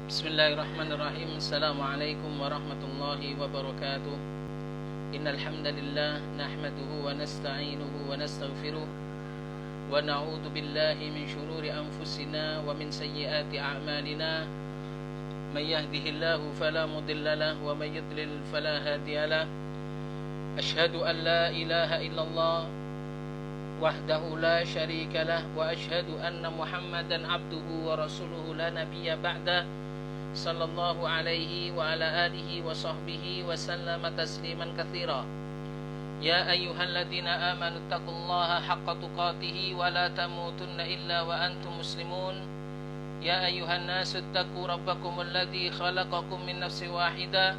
Bismillahirrahmanirrahim. Assalamualaikum warahmatullahi wabarakatuh. Innal hamdalillah nahmaduhu wa nasta'inuhu wa nastaghfiruh wa na'udzu billahi min shururi anfusina wa min sayyiati a'malina. May yahdihillahu fala mudilla lahu wa may yudlil fala hadiya lahu. Asyhadu an la ilaha illallah wahdahu la syarika lah wa asyhadu anna Muhammadan abduhu wa rasuluhu la nabiyya ba'da. Sallallahu alaihi wa ala alihi wa sahbihi wa sallama tasliman katsira. Ya ayyuhalladzina amanu taqullaha haqqa tuqatih wa la tamutunna illa wa antum muslimun. Ya ayyuhan nasu taqu rabbakumul ladzi khalaqakum min nafsin wahidah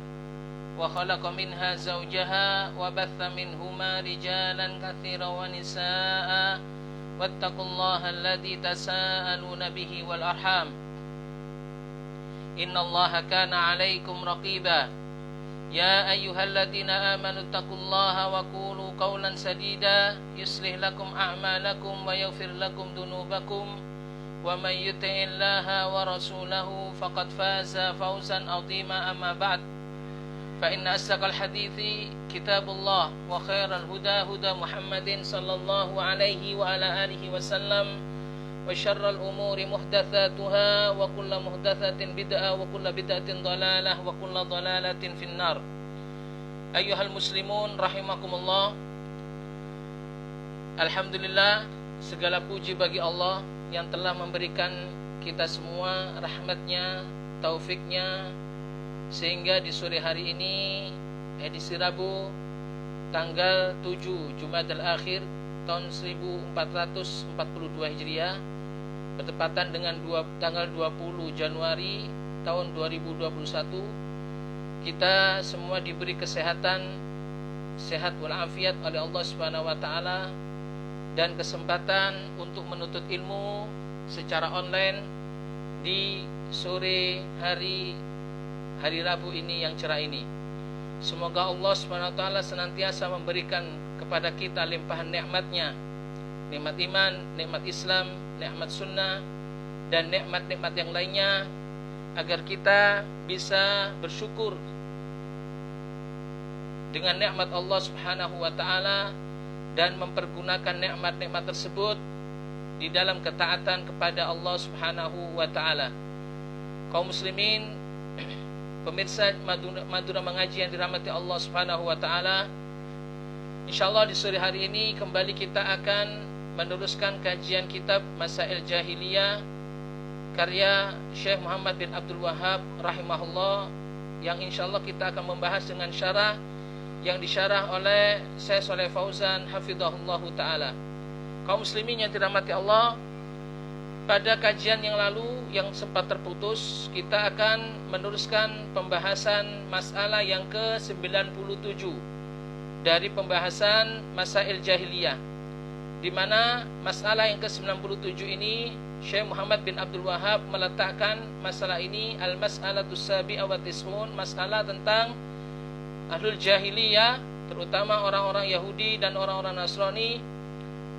wa khalaqa minha zawjaha wa batha minhuma rijalan katsiran wa nisaa'a wattaqullaha alladzi tasaaluna bihi wal arham. Innallaha kana 'alaikum raqiba. Ya ayyuhalladzina amanu taqullaha wa qulu qawlan sadida yuslih lakum a'malakum wa yaghfir lakum dhunubakum wa may yuti'illaha wa rasulahu faqad faza fawzan 'azima. Amma ba'd, fa inna asdaqal hadithi kitabullah wa khairal huda huda Muhammadin sallallahu alaihi wa ala alihi wasallam wa syarral umuri muhdatsatuha wa kullu muhdatsatin bid'ah wa kullu bid'atin dhalalah wa kullu dhalalatin finnar. Ayyuhal muslimun rahimakumullah. Alhamdulillah, segala puji bagi Allah yang telah memberikan kita semua rahmatnya, taufiknya, sehingga di sore hari ini edisi Rabu tanggal 7 Jumadil Akhir tahun 1442 Hijriah bertepatan dengan tanggal 20 Januari tahun 2021, kita semua diberi kesehatan, sehat walafiat oleh Allah Subhanahu wa taala, dan kesempatan untuk menuntut ilmu secara online di sore hari Rabu ini yang cerah ini. Semoga Allah Subhanahu wa taala senantiasa memberikan kepada kita limpahan nikmatnya, nikmat iman, nikmat Islam, nikmat sunnah, dan nikmat-nikmat yang lainnya, agar kita bisa bersyukur dengan nikmat Allah Subhanahu wa taala dan mempergunakan nikmat-nikmat tersebut di dalam ketaatan kepada Allah Subhanahu wa taala. Kaum muslimin, pemirsa Madura Mengaji yang dirahmati Allah Subhanahu wa taala, insyaallah di sore hari ini kembali kita akan meneruskan kajian kitab Masail Jahiliyah karya Syekh Muhammad bin Abdul Wahhab rahimahullah, yang insyaallah kita akan membahas dengan syarah yang disyarah oleh Syekh Shalih Fauzan hafizahullah taala. Kaum muslimin yang dirahmati Allah, pada kajian yang lalu yang sempat terputus, kita akan meneruskan pembahasan masalah yang ke-97 dari pembahasan Masail Jahiliyah, di mana masalah yang ke-97 ini Syekh Muhammad bin Abdul Wahhab meletakkan masalah ini al-mas'alatus sabi'ah wa tis'un, masalah tentang ahlul jahiliyah, terutama orang-orang Yahudi dan orang-orang Nasrani.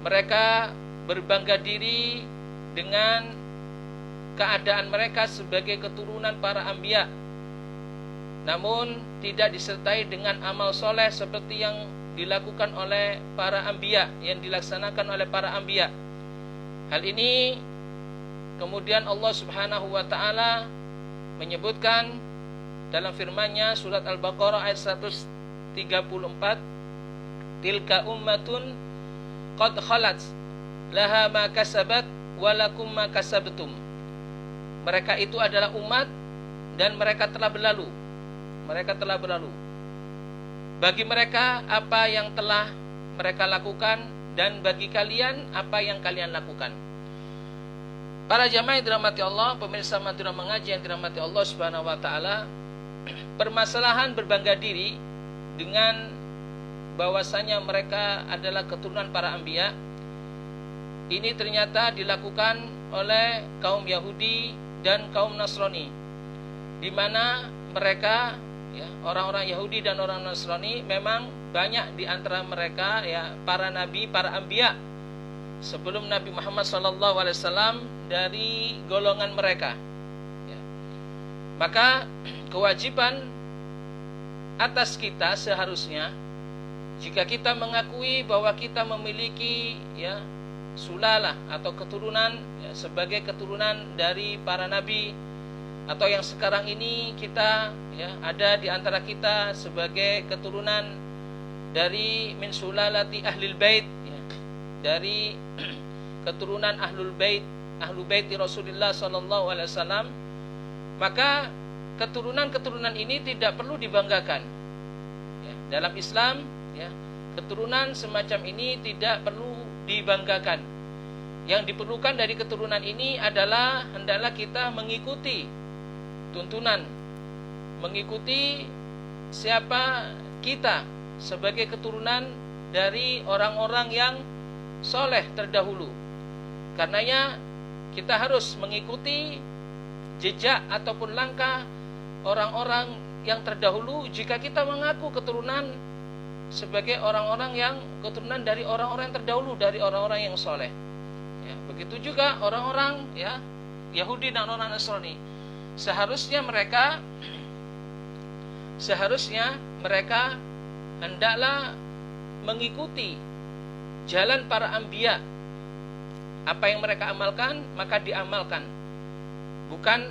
Mereka berbangga diri dengan keadaan mereka sebagai keturunan para anbiya, namun tidak disertai dengan amal soleh seperti yang dilakukan oleh para anbiya, yang dilaksanakan oleh para anbiya. Hal ini kemudian Allah Subhanahu wa taala menyebutkan dalam firman-Nya surat Al-Baqarah ayat 134, tilka ummatun qad khalat laha ma kasabat walakum ma kasabtum. Mereka itu adalah umat dan mereka telah berlalu. Mereka telah berlalu. Bagi mereka apa yang telah mereka lakukan, dan bagi kalian apa yang kalian lakukan. Para jamaah yang dirahmati Allah, pemirsa Madura Mengaji yang dirahmati Allah Subhanahu wa taala, permasalahan berbangga diri dengan bahwasanya mereka adalah keturunan para anbiya ini ternyata dilakukan oleh kaum Yahudi dan kaum Nasrani, di mana mereka, ya, orang-orang Yahudi dan orang Nasrani, memang banyak di antara mereka, ya, para nabi, para anbiya sebelum Nabi Muhammad SAW dari golongan mereka, ya. Maka kewajiban atas kita seharusnya, jika kita mengakui bahwa kita memiliki sulalah atau keturunan sebagai keturunan dari para nabi, atau yang sekarang ini kita ada di antara kita sebagai keturunan dari min sulalati ahlul bait, dari keturunan ahlul bait, ahlu baiti Rasulullah sallallahu alaihi wasallam, maka keturunan-keturunan ini tidak perlu dibanggakan. Dalam Islam, keturunan semacam ini tidak perlu dibanggakan. Yang diperlukan dari keturunan ini adalah hendaklah kita mengikuti tuntunan, mengikuti siapa kita sebagai keturunan dari orang-orang yang soleh terdahulu. Karenanya kita harus mengikuti jejak ataupun langkah orang-orang yang terdahulu jika kita mengaku keturunan sebagai orang-orang yang keturunan dari orang-orang yang terdahulu, dari orang-orang yang soleh. Begitu juga orang-orang Yahudi dan orang Nasrani, seharusnya mereka hendaklah mengikuti jalan para anbiya. Apa yang mereka amalkan maka diamalkan, bukan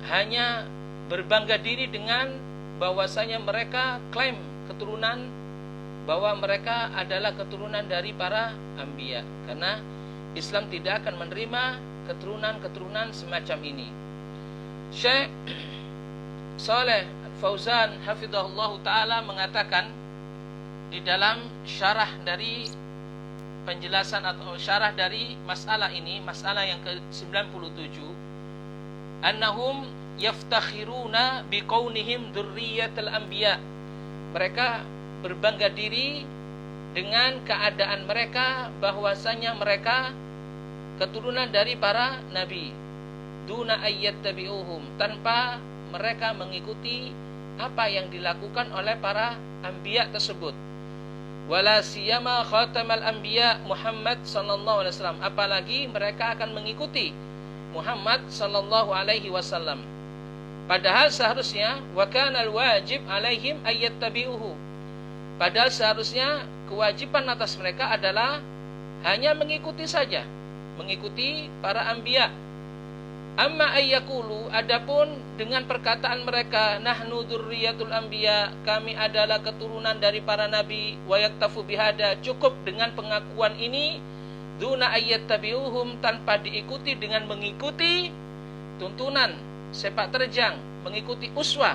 hanya berbangga diri dengan bahwasanya mereka klaim keturunan, bahwa mereka adalah keturunan dari para anbiya. Karena Islam tidak akan menerima keturunan-keturunan semacam ini. Syekh Shalih Fauzan hafizahullah ta'ala mengatakan di dalam syarah dari penjelasan atau syarah dari masalah ini, masalah yang ke-97, annahum yaftakhiruna biqaunihim dzurriyyatul anbiya. Mereka berbangga diri dengan keadaan mereka bahwasanya mereka keturunan dari para nabi, duna ayyattabi'uhum, tanpa mereka mengikuti apa yang dilakukan oleh para anbiya tersebut. Wala siyama khatamal anbiya Muhammad sallallahu alaihi wasallam, apalagi mereka akan mengikuti Muhammad sallallahu alaihi wasallam. Padahal seharusnya wa kanal wajib alaihim ayyattabi'uhu, padahal seharusnya kewajiban atas mereka adalah hanya mengikuti saja, mengikuti para anbiya. Amma ayyakulu, adapun dengan perkataan mereka, nahnu dzurriyyatul anbiya, kami adalah keturunan dari para nabi, wa yaktafu bihada, cukup dengan pengakuan ini, duna ayyattabi'uhum, tanpa diikuti dengan mengikuti tuntunan sepak terjang, mengikuti uswah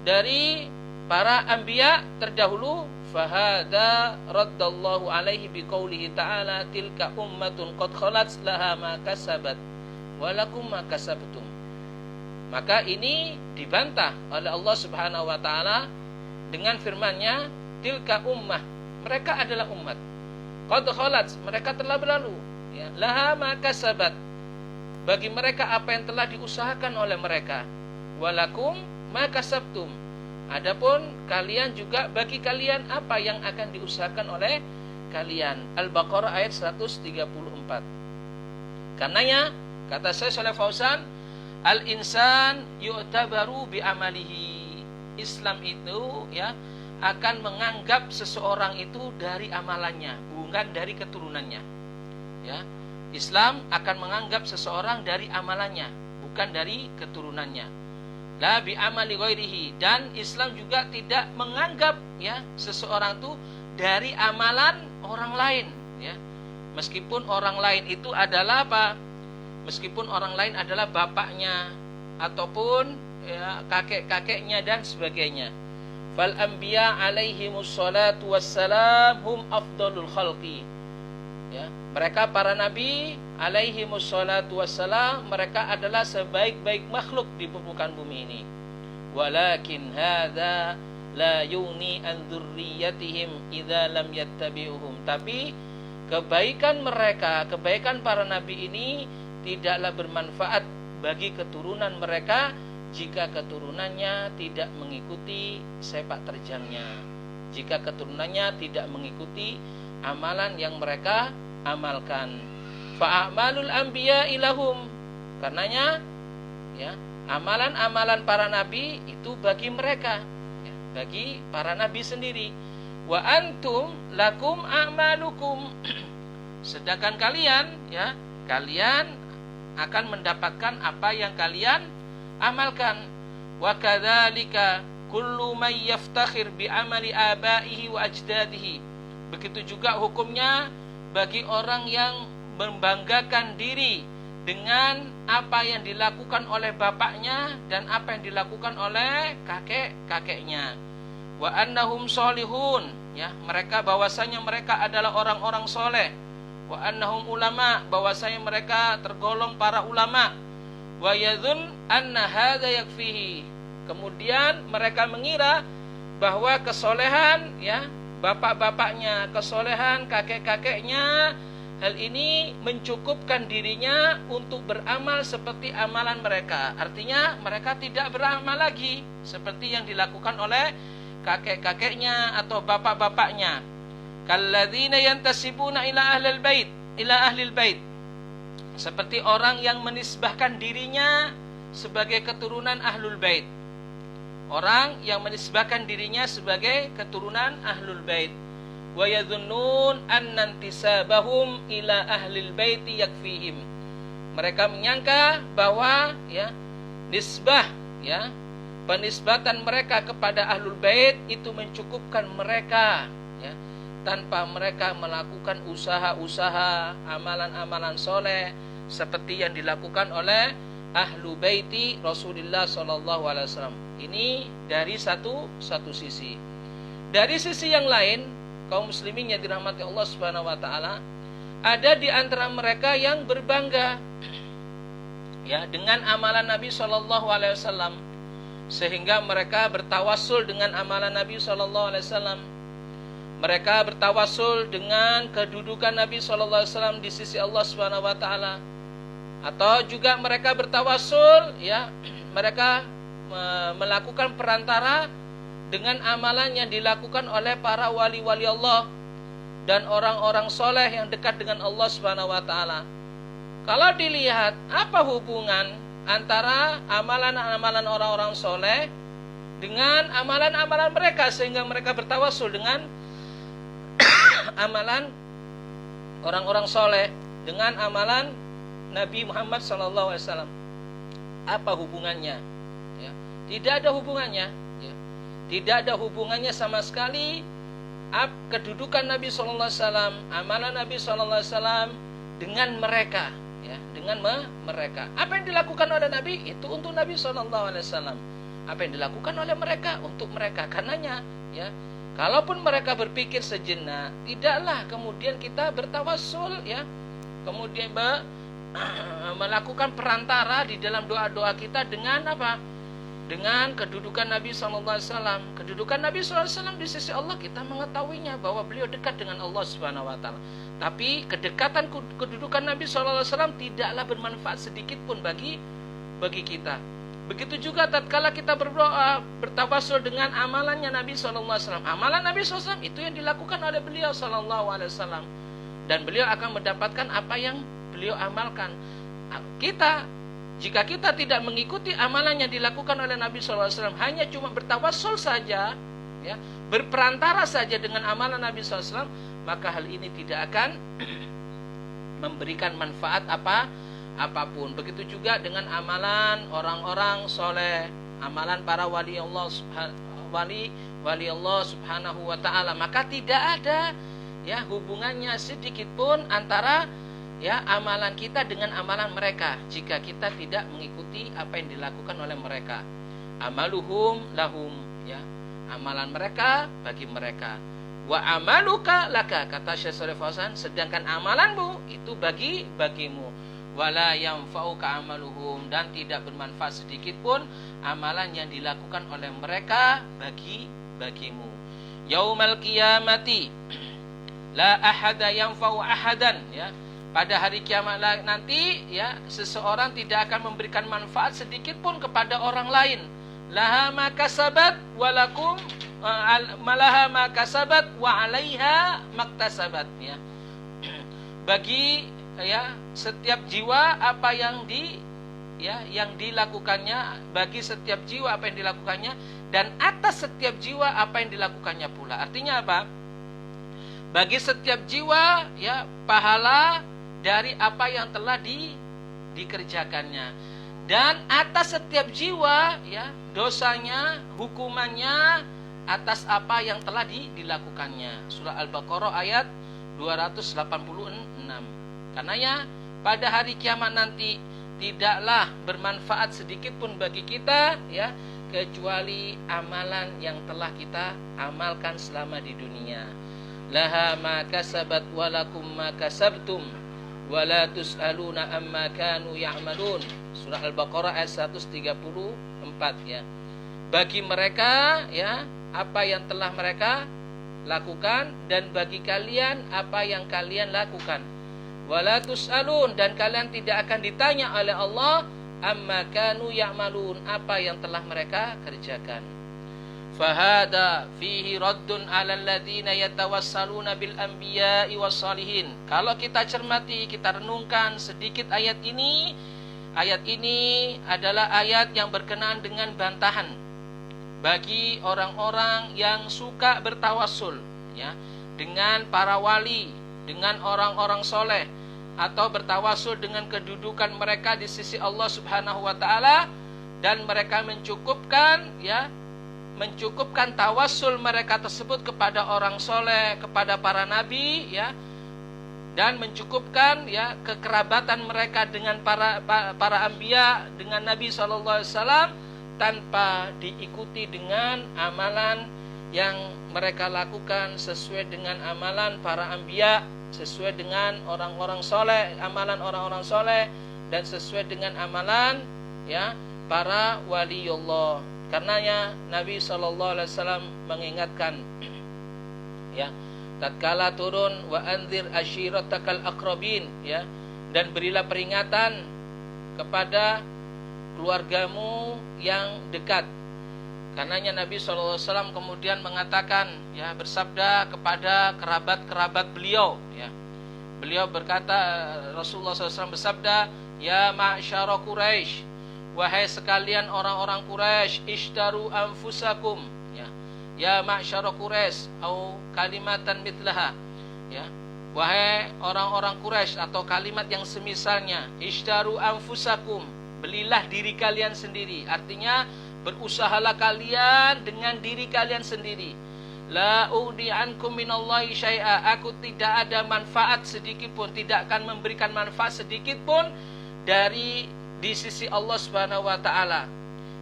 dari para anbiya terdahulu. Fahada raddallahu alaihi biqaulihi ta'ala, tilka ummatun qad khalat laha ma kasabat walakum ma kasabtum. Maka ini dibantah oleh Allah Subhanahu wa taala dengan firman-Nya, tilka ummah, mereka adalah umat, qad khalat, mereka telah berlalu, laha ma kasabat, bagi mereka apa yang telah diusahakan oleh mereka, walakum ma kasabtum, adapun kalian juga bagi kalian apa yang akan diusahakan oleh kalian. Al-Baqarah ayat 134. Karenanya kata Syekh Shalih Fauzan, al-insan yu'tabaru bi amalihi. Islam itu akan menganggap seseorang itu dari amalannya, bukan dari keturunannya. Islam akan menganggap seseorang dari amalannya, bukan dari keturunannya. La bi amali ghairihi, dan Islam juga tidak menganggap seseorang itu dari amalan orang lain, meskipun orang lain itu adalah apa? Meskipun orang lain adalah bapaknya ataupun kakek-kakeknya dan sebagainya. Fal anbiya alaihimus salatu wassalam hum afdalul khalqi. Mereka para nabi alaihimus salatu wassalam, mereka adalah sebaik-baik makhluk di permukaan bumi ini. Walakin hadza la yuni an dzurriyyatihim idza lam yattabi'uhum. Tapi kebaikan mereka, kebaikan para nabi ini tidaklah bermanfaat bagi keturunan mereka jika keturunannya tidak mengikuti sepak terjangnya, jika keturunannya tidak mengikuti amalan yang mereka amalkan. Fa'amalul anbiya ilahum, karenanya ya, amalan-amalan para nabi itu bagi mereka, ya, bagi para nabi sendiri. Wa antum lakum a'malukum. Sedangkan kalian, ya, kalian akan mendapatkan apa yang kalian amalkan. Wa kadzalika kullu may yaftakhir bi amali abaihi wa ajdadihi. Begitu juga hukumnya bagi orang yang membanggakan diri dengan apa yang dilakukan oleh bapaknya dan apa yang dilakukan oleh kakek-kakeknya. Wa annahum sholihun, ya, mereka bahwasanya mereka adalah orang-orang soleh. Wa annahum ulama, bahwasanya mereka tergolong para ulama. Wa yadhun anna hadza yakfihi. Kemudian mereka mengira bahwa kesolehan, ya, bapak-bapaknya, kesolehan kakek-kakeknya, hal ini mencukupkan dirinya untuk beramal seperti amalan mereka. Artinya mereka tidak beramal lagi seperti yang dilakukan oleh kakek-kakeknya atau bapak-bapaknya. Kalladzina yantasibuna ila ahlil bait. Seperti orang yang menisbahkan dirinya sebagai keturunan ahlul bait. Orang yang menisbahkan dirinya sebagai keturunan ahlul bait. Wa yadhunnun anna intisabahum ila ahlil baiti yakfihim. Mereka menyangka bahwa, ya, nisbah, ya, penisbatan mereka kepada ahlul bait itu mencukupkan mereka, ya, tanpa mereka melakukan usaha-usaha amalan-amalan soleh seperti yang dilakukan oleh ahlu baiti Rasulullah SAW. Ini dari satu sisi. Dari sisi yang lain, kaum muslimin yang dirahmati Allah Subhanahu wa taala, ada di antara mereka yang berbangga, ya, dengan amalan Nabi SAW, sehingga mereka bertawassul dengan amalan Nabi SAW. Mereka bertawassul dengan kedudukan Nabi SAW di sisi Allah Subhanahu wa taala. Atau juga mereka bertawassul, ya, mereka melakukan perantara dengan amalan yang dilakukan oleh para wali-wali Allah dan orang-orang soleh yang dekat dengan Allah Subhanahu wa taala. Kalau dilihat apa hubungan antara amalan-amalan orang-orang soleh dengan amalan-amalan mereka, sehingga mereka bertawassul dengan amalan orang-orang soleh dengan amalan Nabi Muhammad SAW. Apa hubungannya? Ya, tidak ada hubungannya. Ya. Tidak ada hubungannya sama sekali kedudukan Nabi SAW, amalan Nabi SAW dengan mereka, ya, dengan mereka. Apa yang dilakukan oleh Nabi itu untuk Nabi SAW. Apa yang dilakukan oleh mereka untuk mereka. Karenanya, ya, kalaupun mereka berpikir sejenak, tidaklah kemudian kita bertawassul, ya, kemudian melakukan perantara di dalam doa-doa kita dengan apa? Dengan kedudukan Nabi SAW. Kedudukan Nabi SAW di sisi Allah kita mengetahuinya bahwa beliau dekat dengan Allah Subhanahu wa taala. Tapi kedekatan kedudukan Nabi SAW tidaklah bermanfaat sedikit pun bagi kita. Begitu juga tatkala kita berdoa, bertawassul dengan amalannya Nabi SAW. Amalan Nabi SAW itu yang dilakukan oleh beliau SAW. Dan beliau akan mendapatkan apa yang beliau amalkan. Jika kita tidak mengikuti amalan yang dilakukan oleh Nabi SAW, hanya cuma bertawassul saja, ya, berperantara saja dengan amalan Nabi SAW, maka hal ini tidak akan memberikan manfaat apapun. Begitu juga dengan amalan orang-orang soleh, amalan para wali Allah Subhanahu wa taala, maka tidak ada, ya, hubungannya sedikit pun antara, ya, amalan kita dengan amalan mereka jika kita tidak mengikuti apa yang dilakukan oleh mereka. Amaluhum lahum, ya, amalan mereka bagi mereka. Wa amaluka laka, kata Syekh Shalih Fauzan, sedangkan amalanmu itu bagimu. Wala yanfa'uka amaluhum, dan tidak bermanfaat sedikit pun amalan yang dilakukan oleh mereka bagimu. Yaumal qiyamati la ahada yanfa'u ahadan, ya. Pada hari kiamat nanti, ya, seseorang tidak akan memberikan manfaat sedikit pun kepada orang lain. Laha ma kasabat walakum malaha ma kasabat wa 'alaiha maktasabat, ya. Bagi, ya, setiap jiwa apa yang ya yang dilakukannya, bagi setiap jiwa apa yang dilakukannya, dan atas setiap jiwa apa yang dilakukannya pula. Artinya apa? Bagi setiap jiwa ya pahala dari apa yang telah dikerjakannya, dan atas setiap jiwa ya dosanya, hukumannya atas apa yang telah dilakukannya. Surah Al-Baqarah ayat 286. Karenanya pada hari kiamat nanti tidaklah bermanfaat sedikit pun bagi kita ya kecuali amalan yang telah kita amalkan selama di dunia. Laha ma kasabat walakum ma kasabtum wala tus'aluna amma kanu ya'malun. Surah Al-Baqarah ayat 134 ya. Bagi mereka ya apa yang telah mereka lakukan, dan bagi kalian apa yang kalian lakukan. Wala tus'alun, dan kalian tidak akan ditanya oleh Allah amma kanu ya'malun, apa yang telah mereka kerjakan. Fahada fihi raddun 'alal ladzina yatawassaluna bil anbiya'i was salihin. Kalau kita cermati, kita renungkan sedikit ayat ini adalah ayat yang berkenaan dengan bantahan bagi orang-orang yang suka bertawassul ya dengan para wali, dengan orang-orang soleh, atau bertawassul dengan kedudukan mereka di sisi Allah Subhanahu wa taala, dan mereka mencukupkan tawassul mereka tersebut kepada orang soleh, kepada para nabi ya, dan mencukupkan ya kekerabatan mereka dengan para anbiya, dengan Nabi SAW, tanpa diikuti dengan amalan yang mereka lakukan sesuai dengan amalan para anbiya, sesuai dengan orang-orang soleh, amalan orang-orang soleh, dan sesuai dengan amalan ya para waliullah. Karenanya Nabi SAW mengingatkan ya, tatkala turun wa anzir ashiratakal aqrabin ya, dan berilah peringatan kepada keluargamu yang dekat. Karenanya Nabi SAW kemudian mengatakan ya, bersabda kepada kerabat-kerabat beliau ya. Beliau berkata, Rasulullah SAW bersabda, ya ma'syara Quraisy, wahai sekalian orang-orang Quraisy, ishtaru anfusakum ya. Ya ma'syara Quraisy atau kalimatan mitlaha ya. Wahai orang-orang Quraisy, atau kalimat yang semisalnya, ishtaru anfusakum, belilah diri kalian sendiri. Artinya berusahalah kalian dengan diri kalian sendiri. La udi ankum minallahi syai'a, aku tidak ada manfaat sedikit pun, tidak akan memberikan manfaat sedikit pun dari di sisi Allah Subhanahu wa taala.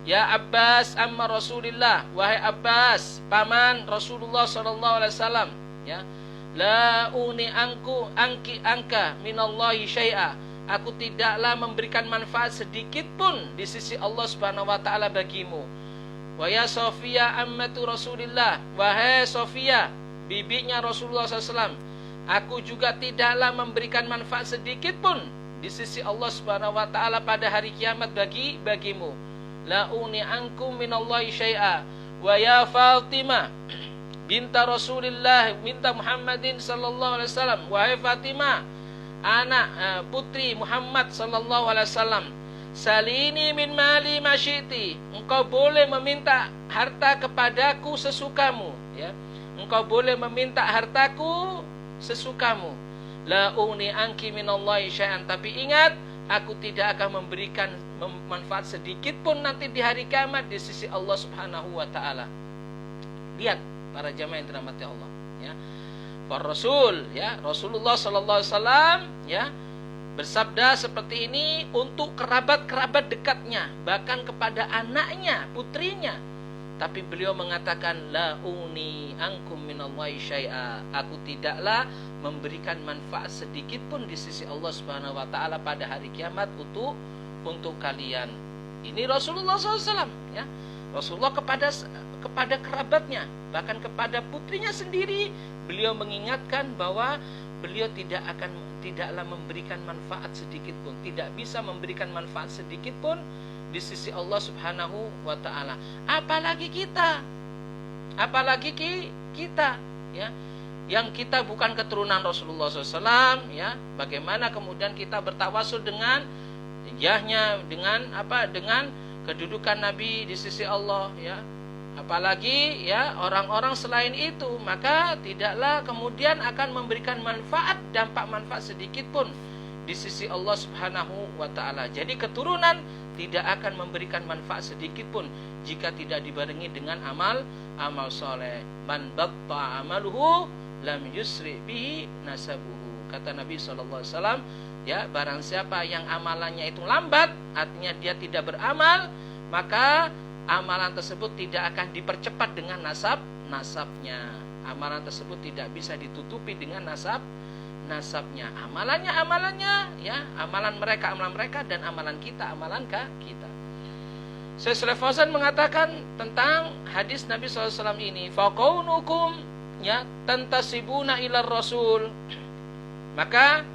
Ya Abbas amma Rasulillah, wahai Abbas paman Rasulullah sallallahu alaihi wasallam ya. La uni angka minallahi syai'a, aku tidaklah memberikan manfaat sedikit pun di sisi Allah Subhanahu wa taala bagimu. Wa ya Sofia ammatu Rasulillah, wahai Sofia bibinya Rasulullah SAW, aku juga tidaklah memberikan manfaat sedikit pun di sisi Allah Subhanahu wa taala pada hari kiamat bagimu. La uni ankum minallahi syai'a. Wa ya Fatimah binta Rasulillah binta Muhammadin sallallahu alaihi wasallam, wahai Fatimah anak putri Muhammad sallallahu alaihi wasallam, salini min mali masyiti, engkau boleh meminta harta kepadaku sesukamu ya. Engkau boleh meminta hartaku sesukamu. La uni anki minallahi syai'an, tapi ingat, aku tidak akan memberikan manfaat sedikit pun nanti di hari kiamat di sisi Allah Subhanahu wa taala. Lihat para jamaah yang dirahmati Allah ya. Para Rasul ya, Rasulullah sallallahu alaihi wasallam ya bersabda seperti ini untuk kerabat-kerabat dekatnya, bahkan kepada anaknya, putrinya. Tapi beliau mengatakan la uni ankum minallahi syai'a, aku tidaklah memberikan manfaat sedikit pun di sisi Allah Subhanahu wa taala pada hari kiamat untuk kalian. Ini Rasulullah SAW ya. Rasulullah kepada kerabatnya, bahkan kepada putrinya sendiri, beliau mengingatkan bahwa beliau tidaklah memberikan manfaat sedikit pun, tidak bisa memberikan manfaat sedikit pun di sisi Allah Subhanahu wa taala. Apalagi kita ya, yang kita bukan keturunan Rasulullah SAW ya, bagaimana kemudian kita bertawasul dengan jahnya, dengan apa? Dengan kedudukan Nabi di sisi Allah, ya. Apalagi ya orang-orang selain itu, maka tidaklah kemudian akan memberikan dampak manfaat sedikit pun di sisi Allah Subhanahu wa taala. Jadi keturunan tidak akan memberikan manfaat sedikit pun jika tidak dibarengi dengan amal soleh. Man batta amaluhu lam yusri bihi nasabuhu. Kata Nabi SAW, ya, barang siapa yang amalannya itu lambat, artinya dia tidak beramal, maka amalan tersebut tidak akan dipercepat dengan nasabnya. Amalan tersebut tidak bisa ditutupi dengan nasabnya. Amalannya, ya, amalan mereka dan amalan kita, kita. Syekh Shalih Fauzan mengatakan tentang hadis Nabi SAW ini, faqaunukum, ya, tantasibuna ila rasul. Maka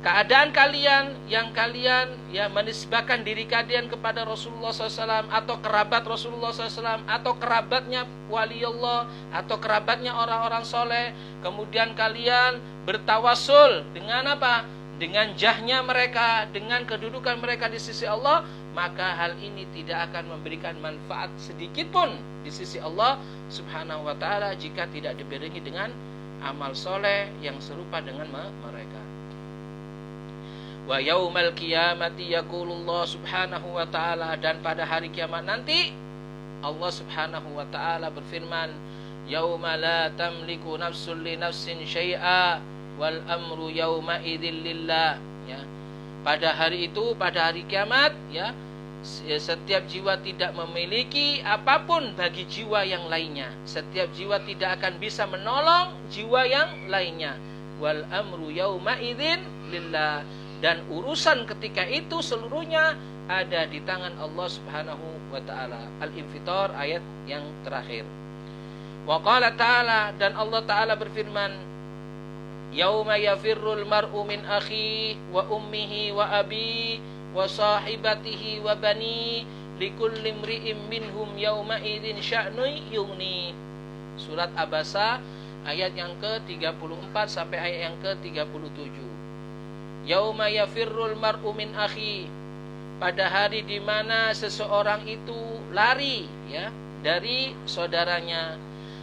keadaan kalian yang kalian, ya, menisbahkan diri kalian kepada Rasulullah SAW atau kerabat Rasulullah SAW atau kerabatnya wali Allah atau kerabatnya orang-orang soleh, kemudian kalian bertawasul dengan apa? Dengan jahnya mereka, dengan kedudukan mereka di sisi Allah, maka hal ini tidak akan memberikan manfaat sedikit pun di sisi Allah Subhanahu wa taala jika tidak dibarengi dengan amal soleh yang serupa dengan mereka. Wa yaumal qiyamati yaqulullah subhanahu wa ta'ala, dan pada hari kiamat nanti Allah Subhanahu wa ta'ala berfirman, yauma la tamliku nafsun li nafsin syai'a wal amru yauma idzil lillah, ya. Pada hari itu, pada hari kiamat, ya, setiap jiwa tidak memiliki apapun bagi jiwa yang lainnya. Setiap jiwa tidak akan bisa menolong jiwa yang lainnya. Wal amru yauma idzin lillah, dan urusan ketika itu seluruhnya ada di tangan Allah Subhanahu wa taala. Al-Infitar ayat yang terakhir. Wa qala ta'ala, dan Allah taala berfirman, yauma yafirrul mar'u min akhihi wa ummihi wa abi wa sahibatihi wa bani likulli imri'in minhum yauma idzin sya'nun yughni. Surat Abasa ayat yang ke-34 sampai ayat yang ke-37. Yauma yafirrul mar'u min akhi, pada hari di mana seseorang itu lari, ya, dari saudaranya,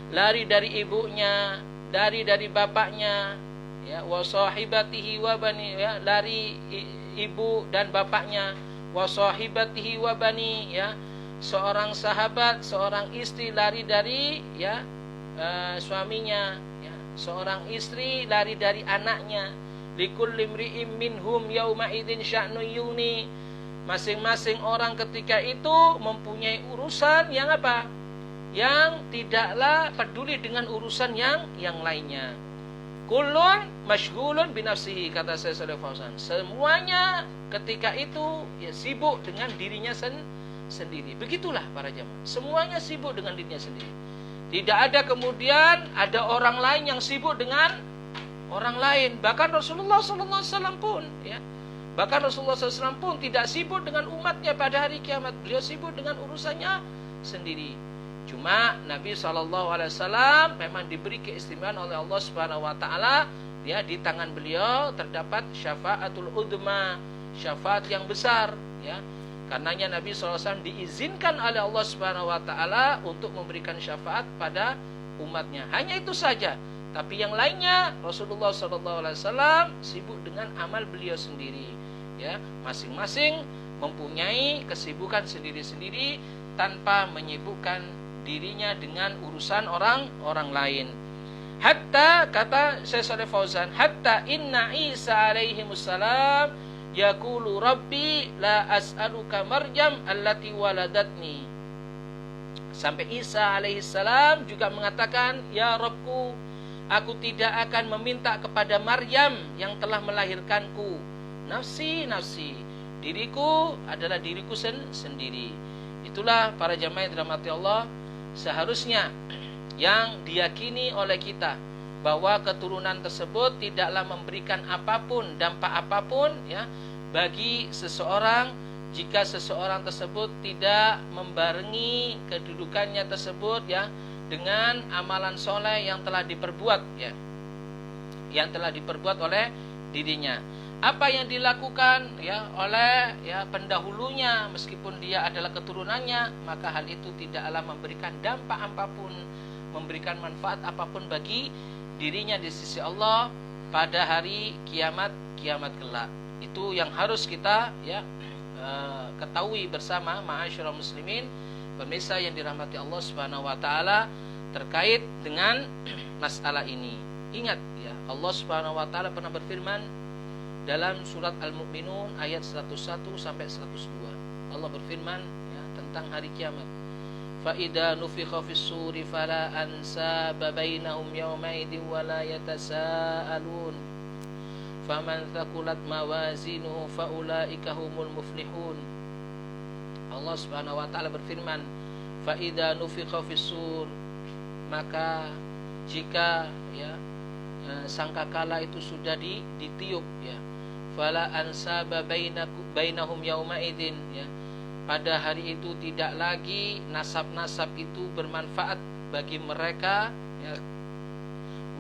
lari dari ibunya, dari bapaknya, ya, wa sahibatihi wa bani, ya, lari ibu dan bapaknya, wa sahibatihi wa bani, ya, seorang sahabat, seorang istri lari dari, ya, suaminya, ya, seorang istri lari dari anaknya. Likulli imri'in minhum yauma idzin sya'nun yughni, masing-masing orang ketika itu mempunyai urusan yang apa? Yang tidaklah peduli dengan urusan yang lainnya. Kullun masyghulun binafsihi, kata Syekh Shalih Fauzan. Semuanya ketika itu, ya, sibuk dengan dirinya sendiri. Begitulah para jamaah. Semuanya sibuk dengan dirinya sendiri. Tidak ada kemudian ada orang lain yang sibuk dengan orang lain. Bahkan Rasulullah SAW pun, ya, bahkan Rasulullah SAW pun tidak sibuk dengan umatnya pada hari kiamat. Beliau sibuk dengan urusannya sendiri. Cuma Nabi SAW memang diberi keistimewaan oleh Allah Subhanahu wa taala, ya, di tangan beliau terdapat syafaatul udma, syafaat yang besar, ya. Karenanya Nabi SAW diizinkan oleh Allah Subhanahu wa taala untuk memberikan syafaat pada umatnya. Hanya itu saja. Tapi yang lainnya Rasulullah SAW sibuk dengan amal beliau sendiri, ya, masing-masing mempunyai kesibukan sendiri-sendiri tanpa menyibukkan dirinya dengan urusan orang lain. Hatta, kata Syekh Shalih Fauzan, hatta inna Isa alaihi wassalam yaqulu rabbi la as'aluka Maryam allati waladatni. Sampai Isa alaihi salam juga mengatakan, ya Rabbku, aku tidak akan meminta kepada Maryam yang telah melahirkanku. Nafsi, diriku adalah diriku sendiri. Itulah para jamaah yang dirahmati Allah, seharusnya yang diyakini oleh kita bahwa keturunan tersebut tidaklah memberikan apapun, dampak apapun, ya, bagi seseorang jika seseorang tersebut tidak membarengi kedudukannya tersebut, ya, dengan amalan soleh yang telah diperbuat, ya, yang telah diperbuat oleh dirinya. apa yang dilakukan ya oleh ya pendahulunya, meskipun dia adalah keturunannya, maka hal itu tidaklah memberikan dampak apapun, memberikan manfaat apapun bagi dirinya di sisi Allah pada hari kiamat kelak. Itu yang harus kita ya ketahui bersama, ma'asyiral muslimin, pemirsa yang dirahmati Allah Subhanahu wa taala, terkait dengan masalah ini. Ingat ya, Allah Subhanahu wa taala pernah berfirman dalam surat Al-Mu'minun ayat 101 sampai 102. Allah berfirman ya, tentang hari kiamat. Fa idza nufikha fis-suri fala ansaba bainahum yawma idzin wa la yatasaalun. Faman thaqulat mawazinuhu faulaika humul muflihun. Allah Subhanahu wa taala berfirman, fa idza nufikha fis-sur, maka jika ya sangkakala itu sudah ditiup ya, fala ansaba bainahum yauma idzin ya, pada hari itu tidak lagi nasab-nasab itu bermanfaat bagi mereka ya,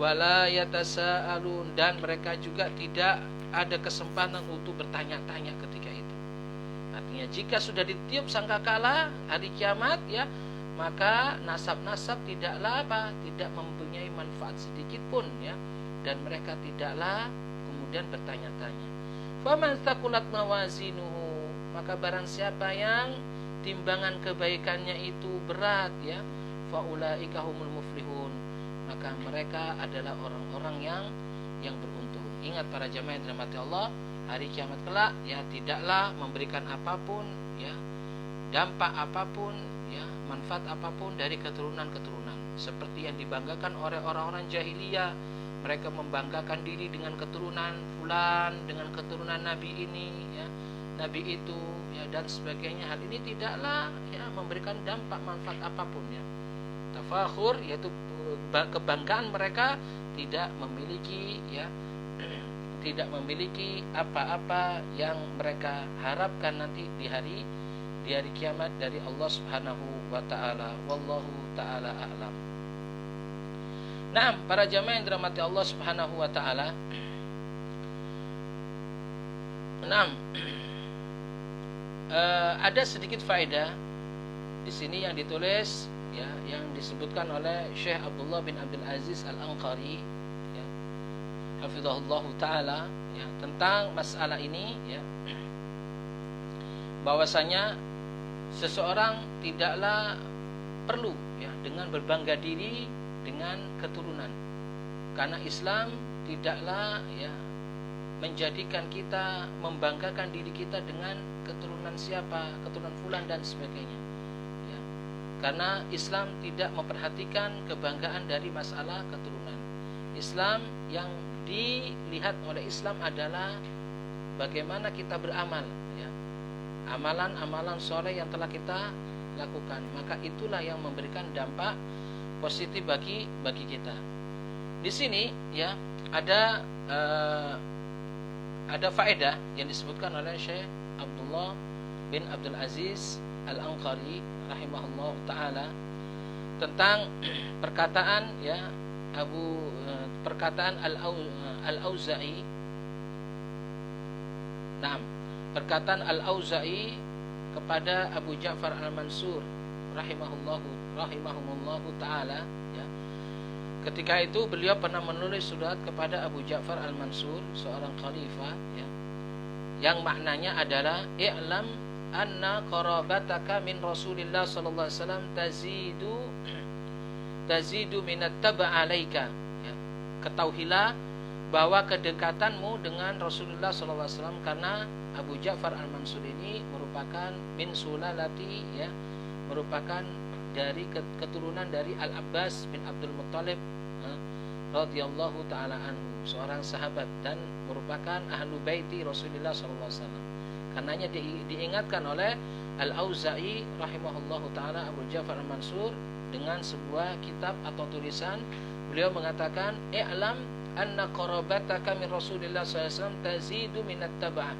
wala yatasaalun, dan mereka juga tidak ada kesempatan untuk bertanya-tanya ketika itu. Artinya jika sudah ditiup sangkakala hari kiamat ya, maka nasab-nasab tidaklah tidak mempunyai manfaat sedikit pun ya, dan mereka tidaklah kemudian bertanya-tanya. Faman thaqulat mawazinuhu, maka barang siapa yang timbangan kebaikannya itu berat ya, faulaika humul muflihun, maka mereka adalah orang-orang yang beruntung. Ingat para jamaah yang dirahmati Allah, hari kiamat kelak ya tidaklah memberikan apapun ya, dampak apapun ya, manfaat apapun dari keturunan-keturunan, seperti yang dibanggakan oleh orang-orang jahiliyah. Mereka membanggakan diri dengan keturunan fulan, dengan keturunan nabi ini ya, nabi itu ya, dan sebagainya. Hal ini tidaklah ya memberikan dampak manfaat apapun ya. Tafakhur, yaitu kebanggaan mereka, tidak memiliki ya tidak memiliki apa-apa yang mereka harapkan nanti di hari kiamat dari Allah Subhanahu wa taala. Wallahu taala a'lam. Nah, para jamaah yang dirahmati Allah Subhanahu wa taala. Ada sedikit faedah di sini yang ditulis ya, yang disebutkan oleh Syekh Abdullah bin Abdul Aziz Al-Anqari ya, hafizahullah taala ya, tentang masalah ini ya, bahwasanya seseorang tidaklah perlu ya dengan berbangga diri dengan keturunan, karena Islam tidaklah ya menjadikan kita membanggakan diri kita dengan keturunan siapa, keturunan fulan dan sebagainya ya. Karena Islam tidak memperhatikan kebanggaan dari masalah keturunan. Islam, yang dilihat oleh Islam adalah bagaimana kita beramal ya, amalan-amalan soleh yang telah kita lakukan, maka itulah yang memberikan dampak positif bagi kita. Di sini ya ada faedah yang disebutkan oleh Syekh Abdullah bin Abdul Aziz Al-Anqari rahimahullah taala tentang perkataan ya perkataan Al-Auza'i. Nah, perkataan Al-Auza'i kepada Abu Ja'far Al-Mansur rahimahumullahu taala ya. Ketika itu beliau pernah menulis surat kepada Abu Ja'far Al-Mansur, seorang khalifah ya, yang maknanya adalah i'lam anna qarabataka min Rasulillah sallallahu alaihi wasallam tazidu minat taba'alaika ya. Ketahuilah bahwa kedekatanmu dengan Rasulullah sallallahu alaihi wasallam, karena Abu Ja'far Al-Mansur ini merupakan min sulalati ya, merupakan dari keturunan dari Al-Abbas bin Abdul Muttalib radhiyallahu taala anhu, seorang sahabat dan merupakan ahlu baiti Rasulullah sallallahu alaihi wasallam. Karenanya diingatkan oleh Al-Auza'i rahimahullahu taala Abu Ja'far Al-Mansur dengan sebuah kitab atau tulisan. Beliau mengatakan, i'lam anna qarabataka min Rasulillah sallallahu alaihi wasallam tazidu minat taba'ah.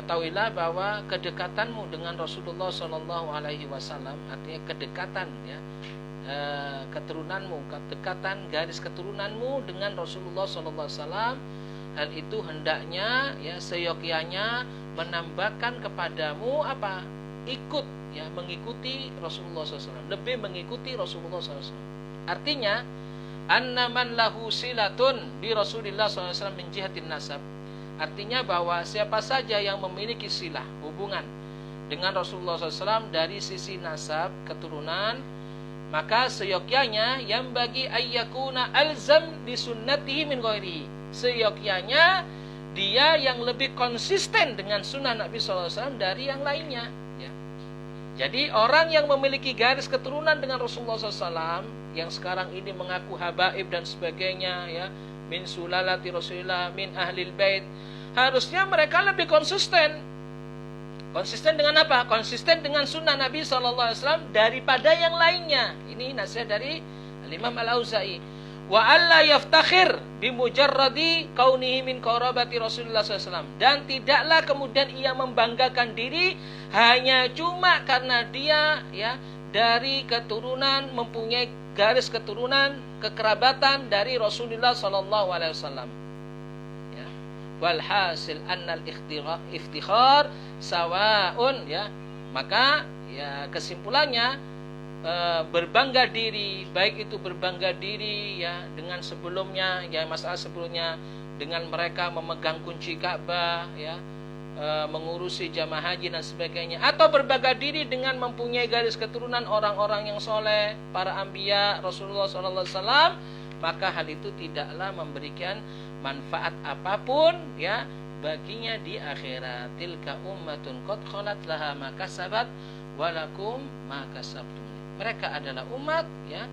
Ketahuilah bahwa kedekatanmu dengan Rasulullah Sallallahu Alaihi Wasallam, artinya kedekatan ya, keturunanmu, kedekatan garis keturunanmu dengan Rasulullah Sallallahu Alaihi Wasallam hal itu hendaknya ya seyogyanya menambahkan kepadamu apa? Ikut ya, mengikuti Rasulullah SAW, lebih mengikuti Rasulullah SAW. Artinya anna man lahu silatun bi Rasulillah SAW min jihatin nasab. Artinya bahwa siapa saja yang memiliki silah, hubungan dengan Rasulullah SAW dari sisi nasab, keturunan, maka seyogyanya yang bagi ayyakuna alzam di sunnatihi min ghairihi. Seyogyanya dia yang lebih konsisten dengan sunnah Nabi SAW dari yang lainnya ya. Jadi orang yang memiliki garis keturunan dengan Rasulullah SAW, yang sekarang ini mengaku habaib dan sebagainya ya, min sulalati Rasulillah, min ahlil bait, harusnya mereka lebih konsisten. Konsisten dengan apa? Konsisten dengan sunnah Nabi SAW daripada yang lainnya. Ini nasihat dari Imam Al-Auza'i. Wa alla yaftakhir bimujarradi kaunihi min qarabati Rasulullah SAW. Dan tidaklah kemudian ia membanggakan diri hanya cuma karena dia ya dari keturunan, mempunyai garis keturunan, kekerabatan dari Rasulullah SAW. Walhasil annal iftikhar sawaun ya. Maka ya kesimpulannya berbangga diri, baik itu berbangga diri ya dengan sebelumnya ya, masalah sebelumnya dengan mereka memegang kunci Ka'bah ya, mengurusi jamaah haji dan sebagainya, atau berbangga diri dengan mempunyai garis keturunan orang-orang yang soleh, para anbiya Rasulullah SAW, maka hal itu tidaklah memberikan manfaat apapun ya baginya di akhirat. Tilka ummatun qad khalat laha ma kasabat walakum ma kasabtum. Mereka adalah umat ya,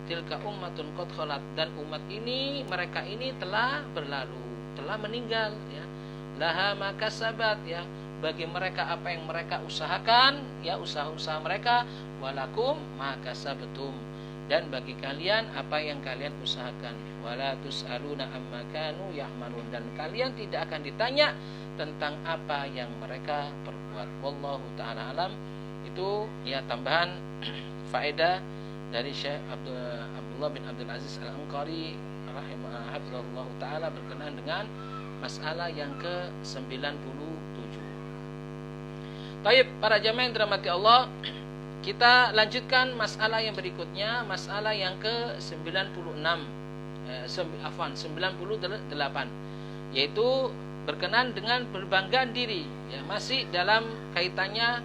tilka ummatun qad khalat, dan umat ini, mereka ini telah berlalu, telah meninggal ya. Laha ma kasabat ya, bagi mereka apa yang mereka usahakan ya, usaha-usaha mereka, walakum ma kasabtum, dan bagi kalian apa yang kalian usahakan. Wala tus'aluna amma kanu ya'malun, dan kalian tidak akan ditanya tentang apa yang mereka perbuat. Wallahu ta'ala alam. Itu ya tambahan faedah dari Syekh Abdullah bin Abdul Aziz Al-Anqari rahimahullah ta'ala berkenaan dengan masalah yang ke-97. Baik, para jamaah yang dirahmati Allah, kita lanjutkan masalah yang berikutnya, masalah yang ke-96. 98, yaitu berkenaan dengan berbangga diri ya, masih dalam kaitannya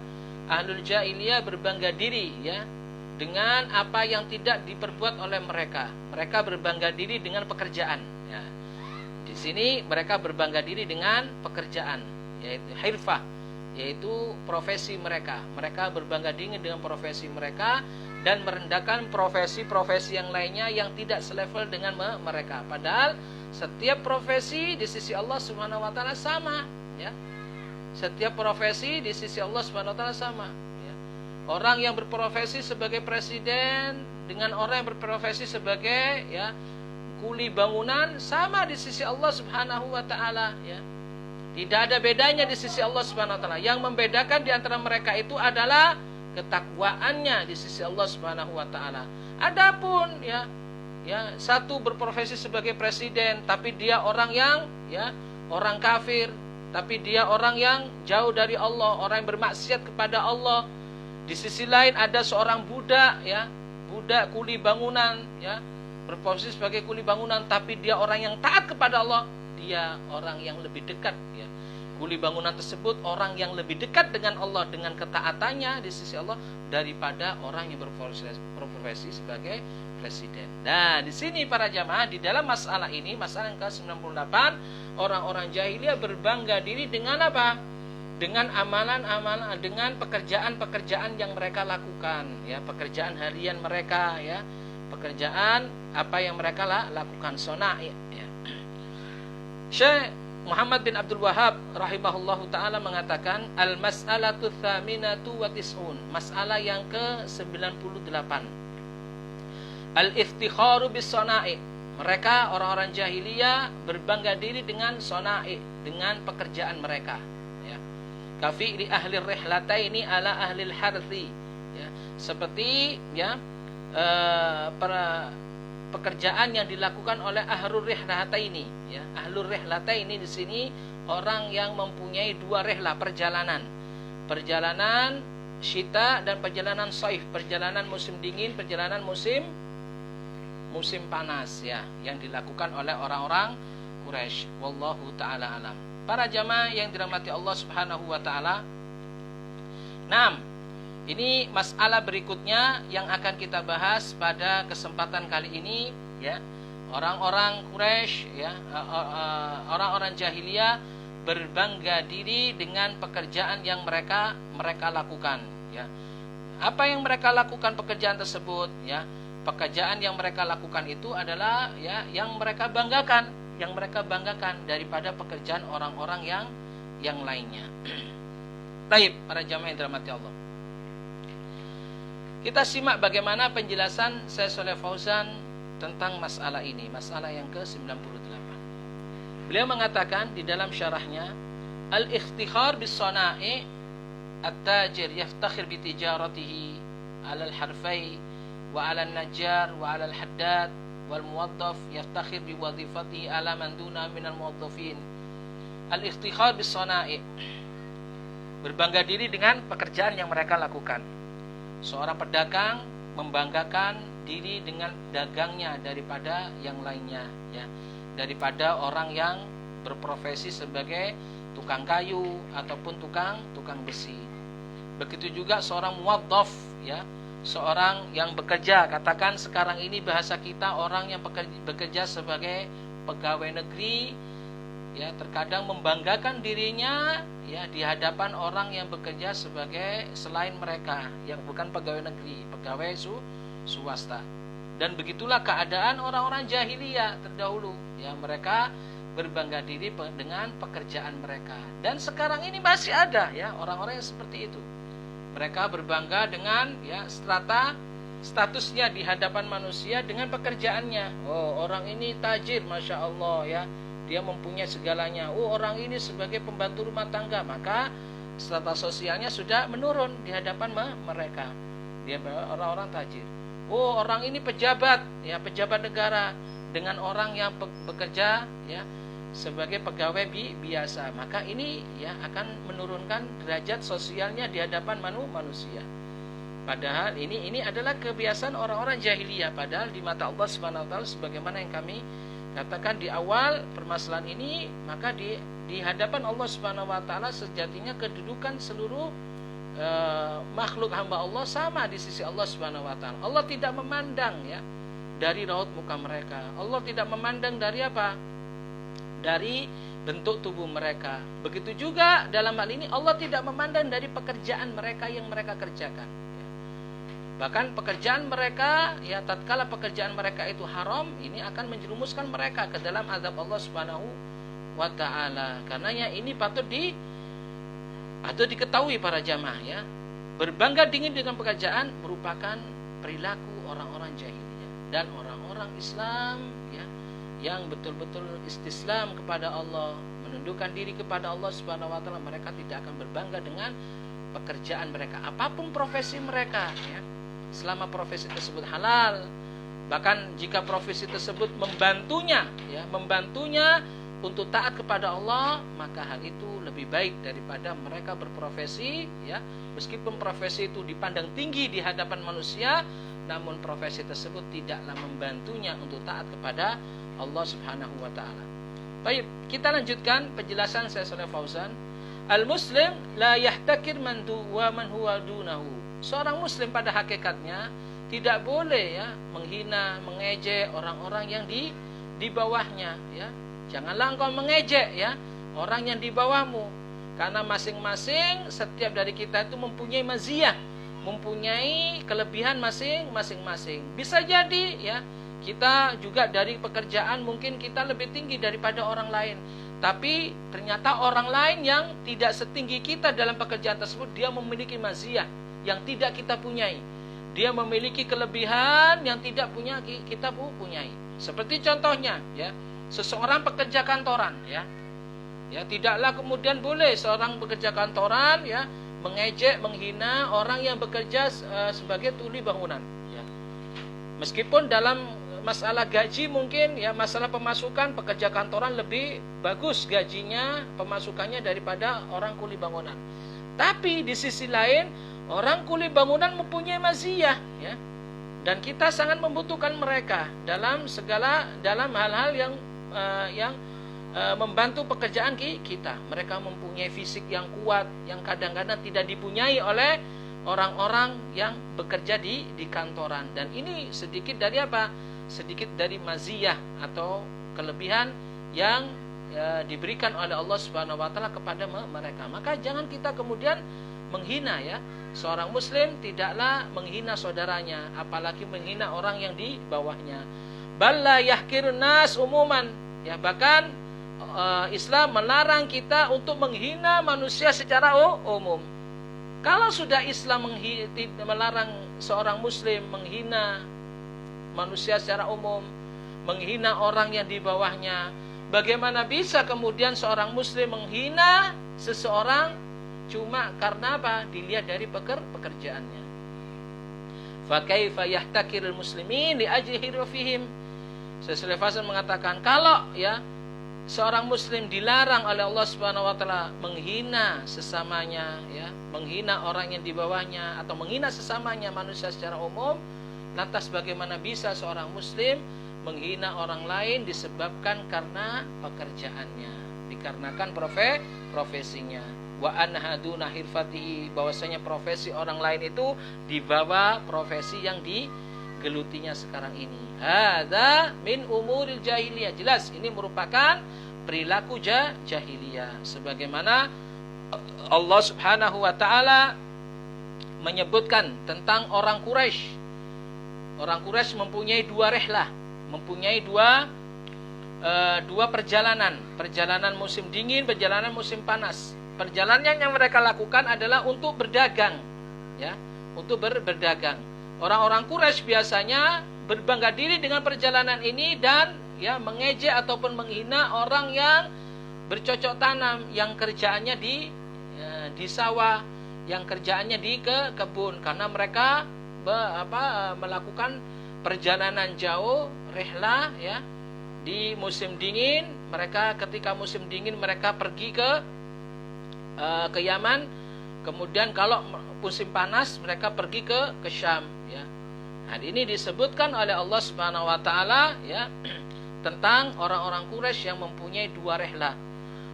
ahlul jahiliyah berbangga diri ya dengan apa yang tidak diperbuat oleh mereka. Mereka berbangga diri dengan pekerjaan ya. Di sini mereka berbangga diri dengan pekerjaan, yaitu hirfah, yaitu profesi mereka. Mereka berbangga diri dengan profesi mereka dan merendahkan profesi-profesi yang lainnya yang tidak selevel dengan mereka. Padahal setiap profesi di sisi Allah Subhanahu wa taala sama, ya. Setiap profesi di sisi Allah Subhanahu wa taala sama, ya. Orang yang berprofesi sebagai presiden dengan orang yang berprofesi sebagai ya kuli bangunan sama di sisi Allah Subhanahu wa taala, ya. Tidak ada bedanya di sisi Allah Subhanahu wa taala. Yang membedakan di antara mereka itu adalah ketakwaannya di sisi Allah Subhanahu wa taala. Adapun ya satu berprofesi sebagai presiden tapi dia orang yang ya orang kafir, tapi dia orang yang jauh dari Allah, orang yang bermaksiat kepada Allah. Di sisi lain ada seorang budak ya, budak kuli bangunan ya, berprofesi sebagai kuli bangunan tapi dia orang yang taat kepada Allah, dia orang yang lebih dekat ya. Kuli bangunan tersebut orang yang lebih dekat dengan Allah dengan ketaatannya di sisi Allah daripada orang yang berprofesi sebagai presiden. Nah, di sini para jamaah di dalam masalah ini, masalah yang ke-98, orang-orang jahiliyah berbangga diri dengan apa? Dengan amalan-amalan, dengan pekerjaan-pekerjaan yang mereka lakukan, ya, pekerjaan harian mereka, ya, pekerjaan apa yang mereka lakukan, sona'i, ya. Syekh Muhammad bin Abdul Wahhab rahimahullahu ta'ala mengatakan al-mas'alatu tsaminatu wa tis'un, masalah yang ke-98, al-iftikharu bis sona'i. Mereka orang-orang jahiliyah berbangga diri dengan sona'i, dengan pekerjaan mereka, ya. Kafi li ahli rihlataini ala ahli al-harthi, ya. Seperti ya para pekerjaan yang dilakukan oleh ahlur rihlataini, ya. Ahlur rihlataini di sini orang yang mempunyai dua rihlah, perjalanan. Perjalanan syita dan perjalanan saif, perjalanan musim dingin, perjalanan musim panas, ya, yang dilakukan oleh orang-orang Quraisy. Wallahu taala alam. Para jamaah yang dirahmati Allah Subhanahu wa taala. 6. Ini masalah berikutnya yang akan kita bahas pada kesempatan kali ini, ya. Orang-orang Quraisy, ya, orang-orang jahiliyah berbangga diri dengan pekerjaan yang mereka lakukan, ya. Apa yang mereka lakukan pekerjaan tersebut, ya? Pekerjaan yang mereka lakukan itu adalah, ya, yang mereka banggakan daripada pekerjaan orang-orang yang lainnya. Baik, para jamaah yang dirahmati Allah. Kita simak bagaimana penjelasan Syekh Shalih Fauzan tentang masalah ini, masalah yang ke-98. Beliau mengatakan di dalam syarahnya, al-ikhtikhar bis-sana'i at-tajir yaftakhir bi tijaratihi 'ala al-harfai wa 'ala an-najjar wa 'ala al-haddad wal muwaddaf yaftakhir bi wadhifatihi 'ala man duna minal muwaddafin. Al-ikhtikhar bis-sana'i, berbangga diri dengan pekerjaan yang mereka lakukan. Seorang pedagang membanggakan diri dengan dagangnya daripada yang lainnya, ya, daripada orang yang berprofesi sebagai tukang kayu ataupun tukang besi. Begitu juga seorang muwaddaf, ya, seorang yang bekerja. Katakan sekarang ini bahasa kita, orang yang bekerja sebagai pegawai negeri, ya, terkadang membanggakan dirinya, ya, di hadapan orang yang bekerja sebagai selain mereka yang bukan pegawai negeri, pegawai swasta. Dan begitulah keadaan orang-orang jahiliyah terdahulu, ya, mereka berbangga diri dengan pekerjaan mereka. Dan sekarang ini masih ada, ya, orang-orang yang seperti itu. Mereka berbangga dengan, ya, statusnya di hadapan manusia dengan pekerjaannya. Oh, orang ini tajir, masya Allah, ya, dia mempunyai segalanya. Oh, orang ini sebagai pembantu rumah tangga, maka strata sosialnya sudah menurun di hadapan mereka. Dia orang-orang tajir. Oh, orang ini pejabat, ya, pejabat negara, dengan orang yang bekerja, ya, sebagai pegawai biasa, maka ini, ya, akan menurunkan derajat sosialnya di hadapan manusia. Padahal ini adalah kebiasaan orang-orang jahiliyah. Padahal di mata Allah Subhanahu wa taala, sebagaimana yang kami katakan di awal permasalahan ini, maka di hadapan Allah Subhanahu wa taala sejatinya kedudukan seluruh makhluk hamba Allah sama di sisi Allah Subhanahu wa taala. Allah tidak memandang, ya, dari raut muka mereka. Allah tidak memandang dari apa? Dari bentuk tubuh mereka. Begitu juga dalam hal ini Allah tidak memandang dari pekerjaan mereka yang mereka kerjakan. Bahkan pekerjaan mereka, ya, tatkala pekerjaan mereka itu haram, ini akan menjerumuskan mereka ke dalam azab Allah Subhanahu wa taala. Karenanya ini patut diketahui para jamaah, ya. Berbangga dingin dengan pekerjaan merupakan perilaku orang-orang jahiliyah dan orang-orang Islam, ya, yang betul-betul istislam kepada Allah, menundukkan diri kepada Allah Subhanahu wa taala. Mereka tidak akan berbangga dengan pekerjaan mereka, apapun profesi mereka, ya. Selama profesi tersebut halal, bahkan jika profesi tersebut membantunya untuk taat kepada Allah, maka hal itu lebih baik daripada mereka berprofesi, ya, meskipun profesi itu dipandang tinggi di hadapan manusia, namun profesi tersebut tidaklah membantunya untuk taat kepada Allah Subhanahu wa taala. Baik, kita lanjutkan penjelasan Syekh Shalih Fauzan. Al-muslim la yahtakir man huwa dunahu. Seorang muslim pada hakikatnya tidak boleh, ya, menghina, mengejek orang-orang yang di bawahnya, ya. Janganlah engkau mengejek, ya, orang yang di bawahmu, karena masing-masing setiap dari kita itu mempunyai maziyah, mempunyai kelebihan masing-masing. Bisa jadi, ya, kita juga dari pekerjaan mungkin kita lebih tinggi daripada orang lain, tapi ternyata orang lain yang tidak setinggi kita dalam pekerjaan tersebut, dia memiliki maziyah yang tidak kita punyai. Dia memiliki kelebihan yang tidak kita punyai. Seperti contohnya, ya, seseorang pekerja kantoran, ya, tidaklah kemudian boleh seorang pekerja kantoran, ya, mengejek, menghina orang yang bekerja sebagai tuli bangunan, ya. Meskipun dalam masalah gaji mungkin ya, masalah pemasukan, pekerja kantoran lebih bagus gajinya, pemasukannya daripada orang kuli bangunan. Tapi di sisi lain orang kuli bangunan mempunyai maziyah ya. Dan kita sangat membutuhkan mereka dalam hal-hal yang membantu pekerjaan kita. Mereka mempunyai fisik yang kuat yang kadang-kadang tidak dipunyai oleh orang-orang yang bekerja di kantoran. Dan ini sedikit dari apa? Sedikit dari maziyah atau kelebihan yang diberikan oleh Allah Subhanahu wa taala kepada mereka. Maka jangan kita kemudian menghina ya. Seorang muslim tidaklah menghina saudaranya, apalagi menghina orang yang di bawahnya. Balla yahkirun nas umuman. Ya, bahkan Islam melarang kita untuk menghina manusia secara umum. Kalau sudah Islam melarang seorang muslim menghina manusia secara umum, menghina orang yang di bawahnya, bagaimana bisa kemudian seorang muslim menghina seseorang cuma karena apa? Dilihat dari pekerjaannya. Fa kaifa yahtakirul muslimin li ajli hirfihim. Syekh Hasan mengatakan kalau ya seorang muslim dilarang oleh Allah Subhanahu wa taala menghina sesamanya ya, menghina orang yang di bawahnya atau menghina sesamanya manusia secara umum, lantas bagaimana bisa seorang muslim menghina orang lain disebabkan karena pekerjaannya, dikarenakan profesinya. Wa anhaduna hirfatihi, bahwasanya profesi orang lain itu di bawah profesi yang digelutinya sekarang ini. Hadza min umuril jahiliyah. Jelas ini merupakan perilaku jahiliyah, sebagaimana Allah Subhanahu wa taala menyebutkan tentang orang Quraisy. Orang Quraisy mempunyai dua rihlah, mempunyai dua perjalanan musim dingin, perjalanan musim panas. Perjalanan yang mereka lakukan adalah untuk berdagang, ya, untuk berdagang. Orang-orang Quraisy biasanya berbangga diri dengan perjalanan ini dan ya mengejek ataupun menghina orang yang bercocok tanam, yang kerjaannya di sawah, yang kerjaannya di kebun, karena mereka melakukan perjalanan jauh, rihlah ya, di musim dingin. Mereka ketika musim dingin mereka pergi ke Yaman, kemudian kalau musim panas mereka pergi ke Syam ya. Nah, ini disebutkan oleh Allah Subhanahu wa taala ya tentang orang-orang Quraisy yang mempunyai dua rihlah.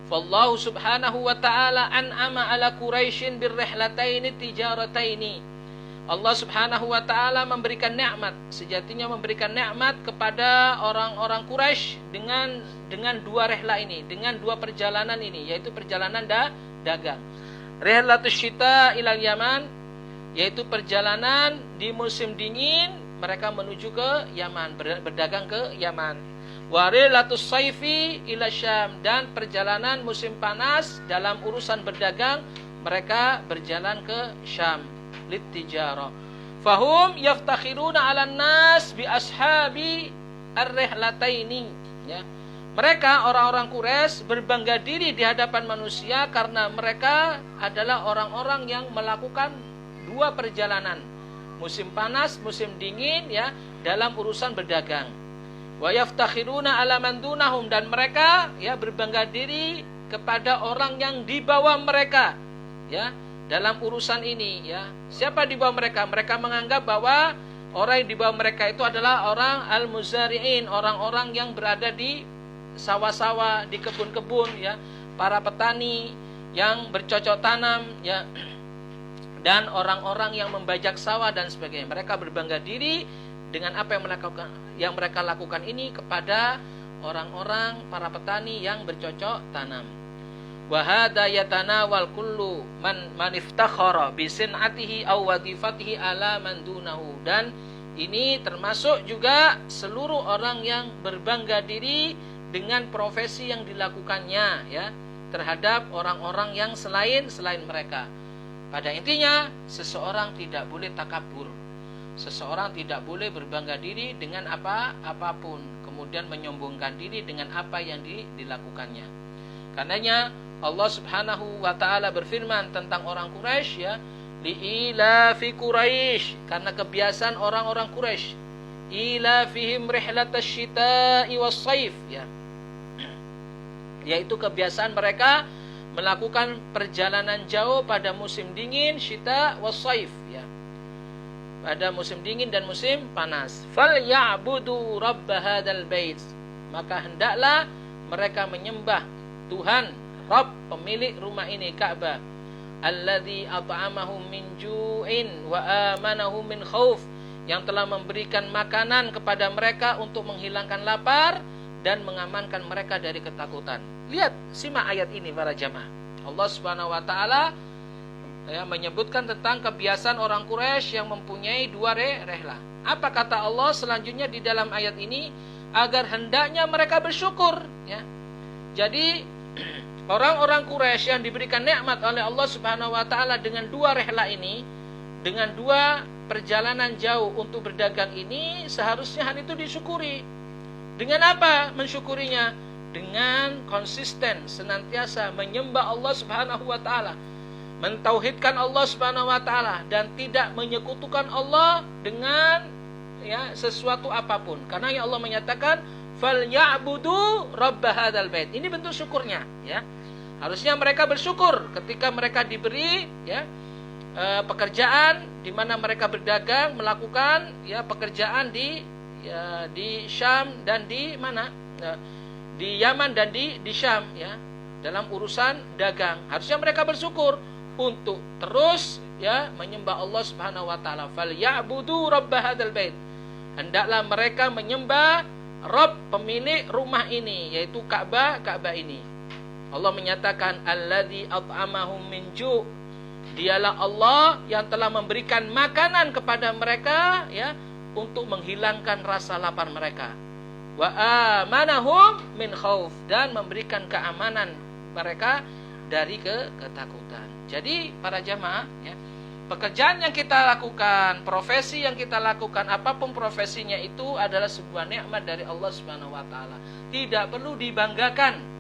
Fallahu subhanahu wa ta'ala an'ama ala Quraisyin birrihlataini tijarataini. Allah Subhanahu wa ta'ala memberikan nikmat, sejatinya memberikan nikmat kepada orang-orang Quraisy dengan dua rihlah ini, dengan dua perjalanan ini, yaitu perjalanan dagang. Rihlatus syita ilal Yaman, yaitu perjalanan di musim dingin mereka menuju ke Yaman, berdagang ke Yaman. Wa rihlatus saifi ila Syam, dan perjalanan musim panas dalam urusan berdagang mereka berjalan ke Syam litijara. Fahum yaftakhiruna 'alan nas bi ashabi ar-rihlataini ya. Mereka orang-orang Quraisy berbangga diri di hadapan manusia karena mereka adalah orang-orang yang melakukan dua perjalanan, musim panas, musim dingin ya, dalam urusan berdagang. Wa yaftakhiruna 'ala man dunahum, dan mereka ya berbangga diri kepada orang yang di bawah mereka ya dalam urusan ini ya. Siapa di bawah mereka? Mereka menganggap bahwa orang yang di bawah mereka itu adalah orang al-muzari'in, orang-orang yang berada di sawah-sawah, di kebun-kebun ya, para petani yang bercocok tanam ya, dan orang-orang yang membajak sawah dan sebagainya. Mereka berbangga diri dengan apa yang mereka lakukan ini kepada orang-orang para petani yang bercocok tanam. Wa hadza yatanawal kullu man iftakhara bi sin'atihi aw wadifatihi ala man dunahu, dan ini termasuk juga seluruh orang yang berbangga diri dengan profesi yang dilakukannya ya terhadap orang-orang yang selain mereka. Pada intinya seseorang tidak boleh takabur. Seseorang tidak boleh berbangga diri dengan apapun, kemudian menyombongkan diri dengan apa yang dilakukannya. Karenanya Allah Subhanahu wa taala berfirman tentang orang Quraisy ya, liila fi Quraisy, karena kebiasaan orang-orang Quraisy ilafihim rihlatash syita'i was-shaif, ya. Yaitu kebiasaan mereka melakukan perjalanan jauh pada musim dingin, syita was-shaif, ya. Pada musim dingin dan musim panas. Falyabudu rabb hadzal bait. Maka hendaklah mereka menyembah Tuhan, Rabb, pemilik rumah ini, Ka'bah. Alladzi at'amahum min ju'in wa amanahum min khauf, yang telah memberikan makanan kepada mereka untuk menghilangkan lapar dan mengamankan mereka dari ketakutan. Lihat, simak ayat ini para jamaah. Allah Subhanahu wa taala menyebutkan tentang kebiasaan orang Quraisy yang mempunyai dua rehlah. Apa kata Allah selanjutnya di dalam ayat ini? Agar hendaknya mereka bersyukur, ya. Jadi orang-orang Quraisy yang diberikan nikmat oleh Allah Subhanahu wa taala dengan dua rehlah ini, dengan dua perjalanan jauh untuk berdagang ini, seharusnya hal itu disyukuri. Dengan apa mensyukurinya? Dengan konsisten senantiasa menyembah Allah Subhanahu wa taala, mentauhidkan Allah Subhanahu wa taala dan tidak menyekutukan Allah dengan sesuatu apapun. Karena Allah menyatakan falyabudu rabb hadzal bait. Ini bentuk syukurnya, ya. Harusnya mereka bersyukur ketika mereka diberi pekerjaan di mana mereka berdagang, melakukan pekerjaan di Syam dan di mana? Di Yaman dan di Syam, ya. Dalam urusan dagang. Harusnya mereka bersyukur untuk terus menyembah Allah Subhanahu wa taala. Falyabudu rabb hadzal bait. Hendaklah mereka menyembah Rabb, pemilik rumah ini, yaitu Ka'bah ini. Allah menyatakan alladzi at'amahum min ju'. Dialah Allah yang telah memberikan makanan kepada mereka, ya, untuk menghilangkan rasa lapar mereka. Wa amanahum min khauf, dan memberikan keamanan mereka dari ketakutan. Jadi para jamaah, ya, pekerjaan yang kita lakukan, profesi yang kita lakukan, apapun profesinya, itu adalah sebuah nikmat dari Allah Subhanahu wa taala. Tidak perlu dibanggakan.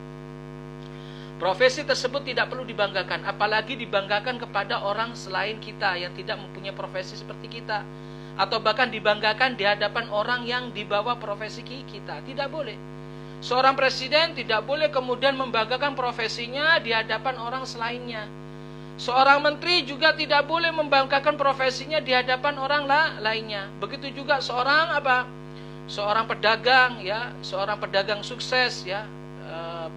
Profesi tersebut tidak perlu dibanggakan, apalagi dibanggakan kepada orang selain kita yang tidak mempunyai profesi seperti kita, atau bahkan dibanggakan di hadapan orang yang di bawah profesi kita. Tidak boleh. Seorang presiden tidak boleh kemudian membanggakan profesinya di hadapan orang selainnya. Seorang menteri juga tidak boleh membanggakan profesinya di hadapan orang lainnya. Begitu juga seorang pedagang, ya, seorang pedagang sukses, ya,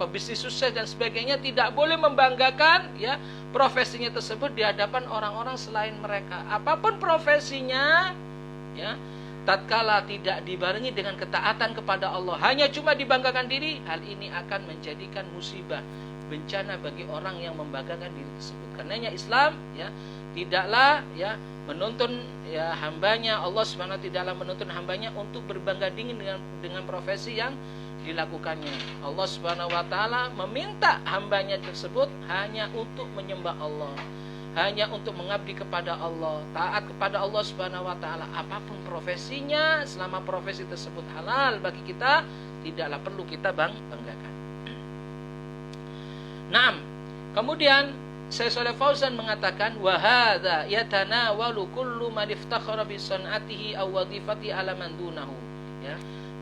pebisnis sukses dan sebagainya, tidak boleh membanggakan, ya, profesinya tersebut di hadapan orang-orang selain mereka. Apapun profesinya, ya, tatkala tidak dibarengi dengan ketaatan kepada Allah, hanya cuma dibanggakan diri, hal ini akan menjadikan musibah, bencana bagi orang yang membanggakan diri tersebut. Karenanya Islam, ya, tidaklah, ya, menuntun, ya, hambanya, Allah Subhanahu wa taala tidaklah menuntun hambanya untuk berbangga dingin dengan profesi yang dilakukannya. Allah Subhanahu wa taala meminta hambanya tersebut hanya untuk menyembah Allah, hanya untuk mengabdi kepada Allah, taat kepada Allah Subhanahu wa taala. Apapun profesinya, selama profesi tersebut halal bagi kita, tidaklah perlu kita banggakan. Naam. Kemudian Syekh Shalih Fauzan mengatakan wa hadza yatanawalu kullu man iftakhara bi san'atihi aw wadhifati ala man dunahu, ya.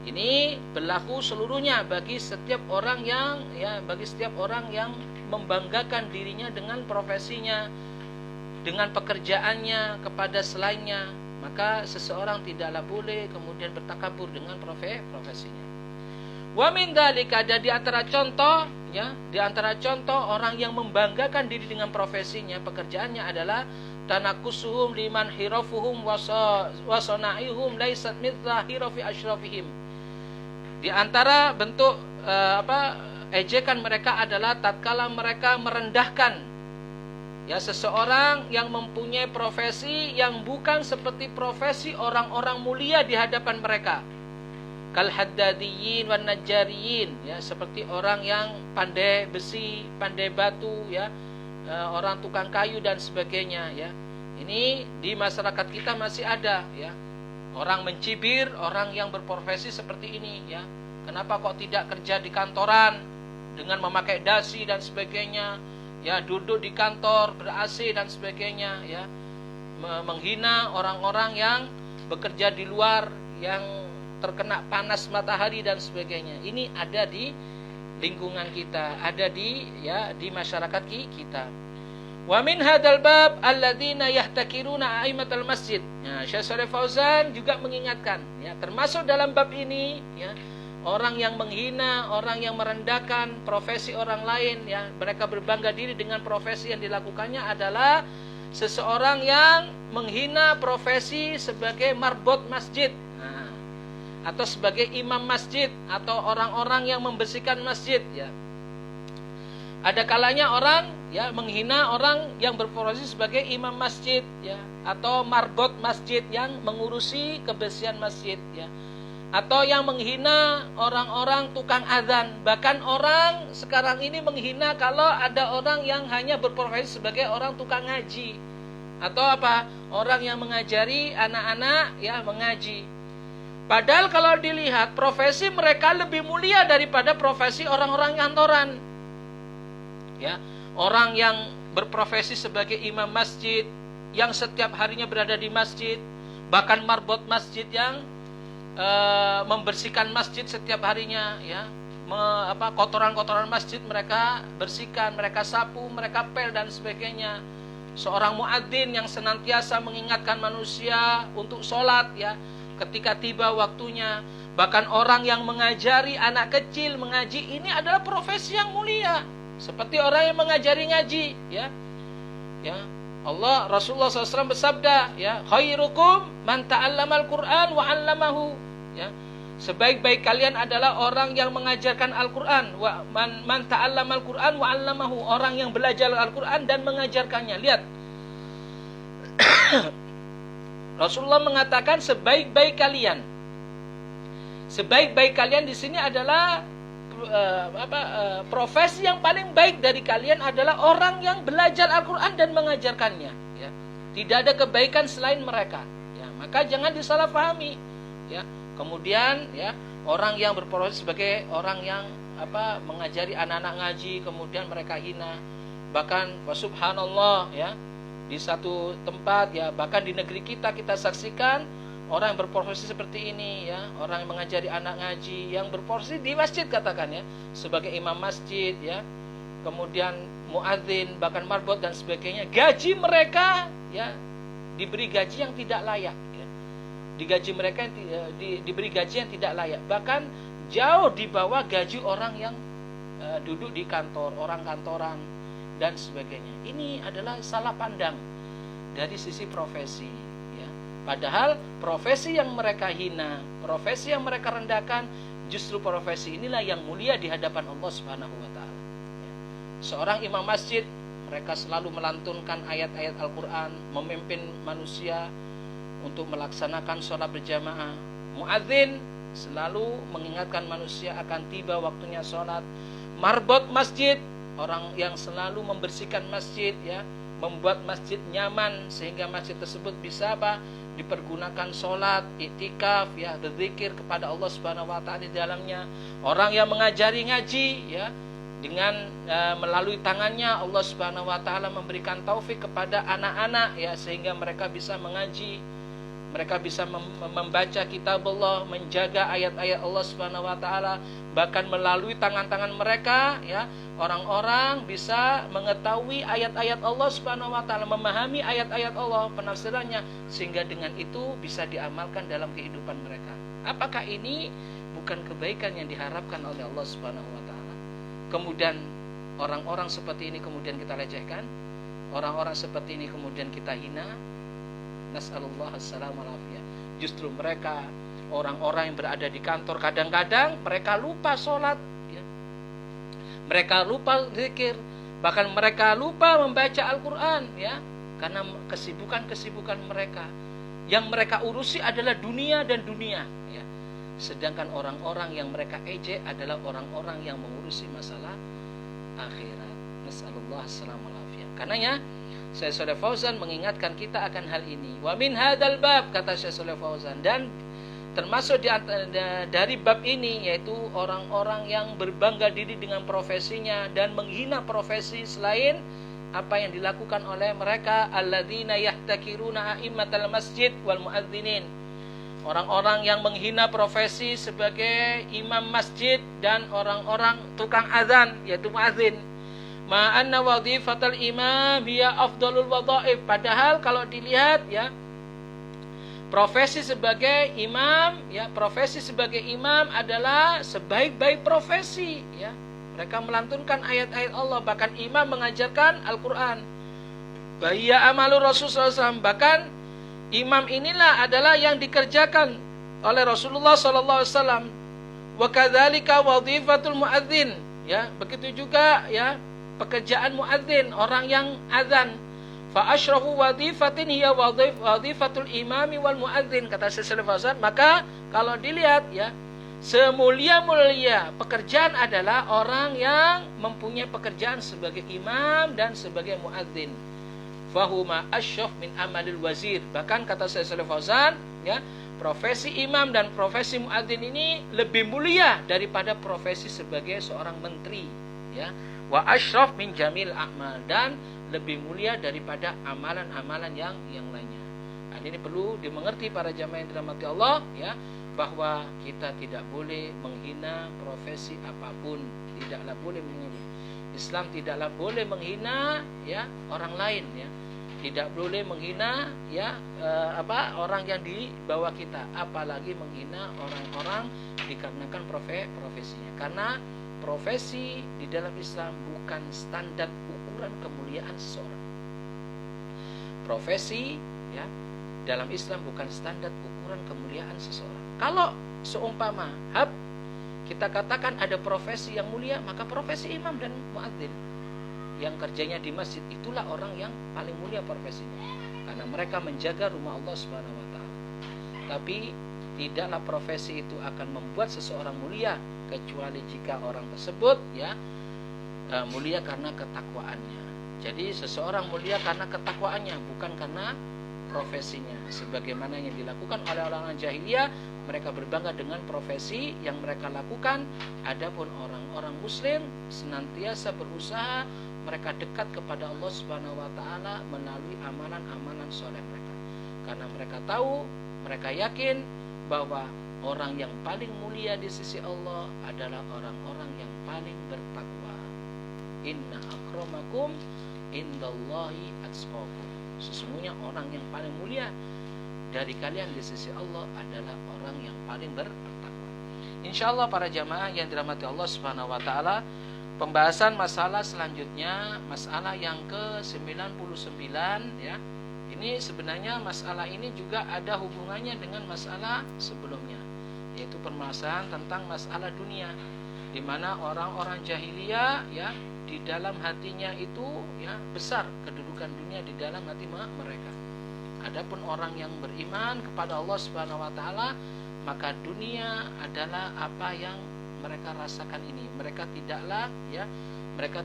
Ini berlaku seluruhnya bagi setiap orang yang, ya, bagi setiap orang yang membanggakan dirinya dengan profesinya, dengan pekerjaannya kepada selainnya, maka seseorang tidaklah boleh kemudian bertakabur dengan profesinya. Wa min dzalika, ada di antara contoh, ya, di antara contoh orang yang membanggakan diri dengan profesinya, pekerjaannya adalah tanakusuhum liman hirafuhum wa sanaihum laisat mithla hirafi asyrafihim. Di antara bentuk ejekan mereka adalah tatkala mereka merendahkan, ya, seseorang yang mempunyai profesi yang bukan seperti profesi orang-orang mulia di hadapan mereka. Kal haddadiyin wan najariyin, ya, seperti orang yang pandai besi, pandai batu, ya, orang tukang kayu dan sebagainya, ya. Ini di masyarakat kita masih ada, ya. Orang mencibir orang yang berprofesi seperti ini, ya. Kenapa kok tidak kerja di kantoran dengan memakai dasi dan sebagainya, ya, duduk di kantor ber-AC dan sebagainya, ya. Menghina orang-orang yang bekerja di luar, yang terkena panas matahari dan sebagainya. Ini ada di lingkungan kita, ada di masyarakat kita. Wa min hadzal bab alladzina yahtakiruna a'immatal masjid. Nah, Syekh Shalih Fauzan juga mengingatkan, ya, termasuk dalam bab ini, ya, orang yang menghina, orang yang merendahkan profesi orang lain, ya, mereka berbangga diri dengan profesi yang dilakukannya adalah seseorang yang menghina profesi sebagai marbot masjid, nah, atau sebagai imam masjid, atau orang-orang yang membersihkan masjid, ya. Ada kalanya orang, ya, menghina orang yang berprofesi sebagai imam masjid, ya, atau marbot masjid yang mengurusi kebersihan masjid, ya, atau yang menghina orang-orang tukang azan. Bahkan orang sekarang ini menghina kalau ada orang yang hanya berprofesi sebagai orang tukang ngaji, atau apa, orang yang mengajari anak-anak, ya, mengaji. Padahal kalau dilihat profesi mereka lebih mulia daripada profesi orang-orang kantoran. Ya, orang yang berprofesi sebagai imam masjid yang setiap harinya berada di masjid, bahkan marbot masjid yang membersihkan masjid setiap harinya, ya, kotoran-kotoran masjid mereka bersihkan, mereka sapu, mereka pel dan sebagainya. Seorang muadzin yang senantiasa mengingatkan manusia untuk sholat, ya, ketika tiba waktunya. Bahkan orang yang mengajari anak kecil mengaji, ini adalah profesi yang mulia. Seperti orang yang mengajari ngaji, ya. Ya, Rasulullah SAW bersabda, ya, khairukum man ta'allamal Qur'an wa 'allamahu, ya. Sebaik-baik kalian adalah orang yang mengajarkan Al-Qur'an, wa man ta'allamal Qur'an wa 'allamahu, orang yang belajar Al-Qur'an dan mengajarkannya. Lihat. Rasulullah mengatakan sebaik-baik kalian. Sebaik-baik kalian di sini adalah profesi yang paling baik dari kalian adalah orang yang belajar Al-Quran dan mengajarkannya, ya. Tidak ada kebaikan selain mereka, ya. Maka jangan disalahpahami, ya. Kemudian, ya, orang yang berprofesi sebagai orang yang mengajari anak-anak ngaji, kemudian mereka hina. Bahkan subhanallah, ya, di satu tempat, ya, bahkan di negeri kita saksikan orang yang berprofesi seperti ini, ya, orang yang mengajari anak ngaji, yang berprofesi di masjid katakan, ya, sebagai imam masjid, ya, kemudian muadzin, bahkan marbot dan sebagainya. Gaji mereka, ya, diberi gaji yang tidak layak, ya. Digaji mereka diberi gaji yang tidak layak, bahkan jauh di bawah gaji orang yang duduk di kantor, orang kantoran dan sebagainya. Ini adalah salah pandang dari sisi profesi. Padahal profesi yang mereka hina, profesi yang mereka rendahkan, justru profesi inilah yang mulia di hadapan Allah Subhanahu wa taala. Seorang imam masjid, mereka selalu melantunkan ayat-ayat Al-Qur'an, memimpin manusia untuk melaksanakan sholat berjamaah. Muadzin selalu mengingatkan manusia akan tiba waktunya sholat. Marbot masjid, orang yang selalu membersihkan masjid, ya, membuat masjid nyaman sehingga masjid tersebut bisa dipergunakan sholat, iktikaf, ya, berzikir kepada Allah Subhanahu wa taala di dalamnya. Orang yang mengajari ngaji, ya, dengan melalui tangannya Allah Subhanahu wa taala memberikan taufik kepada anak-anak, ya, sehingga mereka bisa mengaji, mereka bisa membaca kitab Allah, menjaga ayat-ayat Allah Subhanahu wa taala. Bahkan melalui tangan-tangan mereka, ya, orang-orang bisa mengetahui ayat-ayat Allah Subhanahu wa taala, memahami ayat-ayat Allah, penafsirannya, sehingga dengan itu bisa diamalkan dalam kehidupan mereka. Apakah ini bukan kebaikan yang diharapkan oleh Allah Subhanahu wa taala? Kemudian orang-orang seperti ini kemudian kita lecehkan, orang-orang seperti ini kemudian kita hina. Nas'alullah as-salamah wal afiyah. Justru mereka, orang-orang yang berada di kantor, kadang-kadang mereka lupa sholat, ya. Mereka lupa zikir, bahkan mereka lupa membaca Al-Quran, ya, karena kesibukan-kesibukan mereka. Yang mereka urusi adalah dunia dan dunia, ya. Sedangkan orang-orang yang mereka ejek adalah orang-orang yang mengurusi masalah akhirat. Nas'alullah as-salamah wal afiyah. Karenanya Syekh Shalih Fauzan mengingatkan kita akan hal ini. Wa min hadzal bab, kata Syekh Shalih Fauzan, dan termasuk dari bab ini, yaitu orang-orang yang berbangga diri dengan profesinya dan menghina profesi selain apa yang dilakukan oleh mereka, alladzina yahtakiruna a'immatal masjid wal muadzinin, orang-orang yang menghina profesi sebagai imam masjid dan orang-orang tukang azan, yaitu muadzin. Ma'anna wadhifatul imam hiya afdalul wadhaif. Padahal kalau dilihat ya, profesi sebagai imam ya, profesi sebagai imam adalah sebaik-baik profesi ya. Mereka melantunkan ayat-ayat Allah, bahkan imam mengajarkan Al-Qur'an. Bahia amalur Rasulullah SAW. Bahkan imam inilah adalah yang dikerjakan oleh Rasulullah SAW. Wa kadzalika wadhifatul muadzin ya, begitu juga ya pekerjaan muadzin, orang yang azan. Fa asyrafu wadhifatin hiya wadhifatul imami wal muadzin, kata Syekh Fauzan. Maka kalau dilihat ya, semulia-mulia pekerjaan adalah orang yang mempunyai pekerjaan sebagai imam dan sebagai muadzin. Fahuma asyraf min amalil wazir. Bahkan kata Syekh Fauzan ya, profesi imam dan profesi muadzin ini lebih mulia daripada profesi sebagai seorang menteri ya. Wa asyraf min jamil a'mal, dan lebih mulia daripada amalan-amalan yang lainnya. Nah, ini perlu dimengerti para jamaah yang dirahmati Allah ya, bahwa kita tidak boleh menghina profesi apapun, tidaklah boleh menghina. Islam tidaklah boleh menghina ya orang lain ya. Tidak boleh menghina ya orang yang di bawah kita, apalagi menghina orang-orang dikarenakan profesinya. Karena profesi di dalam Islam bukan standar ukuran kemuliaan seseorang. Profesi ya dalam Islam bukan standar ukuran kemuliaan seseorang. Kalau seumpama kita katakan ada profesi yang mulia, maka profesi imam dan muadzin yang kerjanya di masjid itulah orang yang paling mulia profesinya, karena mereka menjaga rumah Allah Subhanahu wa taala. Tapi tidaklah profesi itu akan membuat seseorang mulia kecuali jika orang tersebut ya mulia karena ketakwaannya. Jadi seseorang mulia karena ketakwaannya, bukan karena profesinya. Sebagaimana yang dilakukan oleh orang-orang jahiliyah, mereka berbangga dengan profesi yang mereka lakukan. Adapun orang-orang muslim senantiasa berusaha mereka dekat kepada Allah Subhanahu wa taala melalui amalan-amalan soleh mereka. Karena mereka tahu, mereka yakin bahwa orang yang paling mulia di sisi Allah adalah orang-orang yang paling bertakwa. Inna akramakum indallahi atqakum. Sesungguhnya orang yang paling mulia dari kalian di sisi Allah adalah orang yang paling bertakwa. Insyaallah para jamaah yang dirahmati Allah Subhanahu wa taala, pembahasan masalah selanjutnya, masalah yang ke-99 ya. Ini sebenarnya masalah ini juga ada hubungannya dengan masalah sebelumnya, yaitu permasalahan tentang masalah dunia, di mana orang-orang jahiliyah ya di dalam hatinya itu ya besar kedudukan dunia di dalam hati mereka. Adapun orang yang beriman kepada Allah Subhanahu wa taala, maka dunia adalah apa yang mereka rasakan ini. Mereka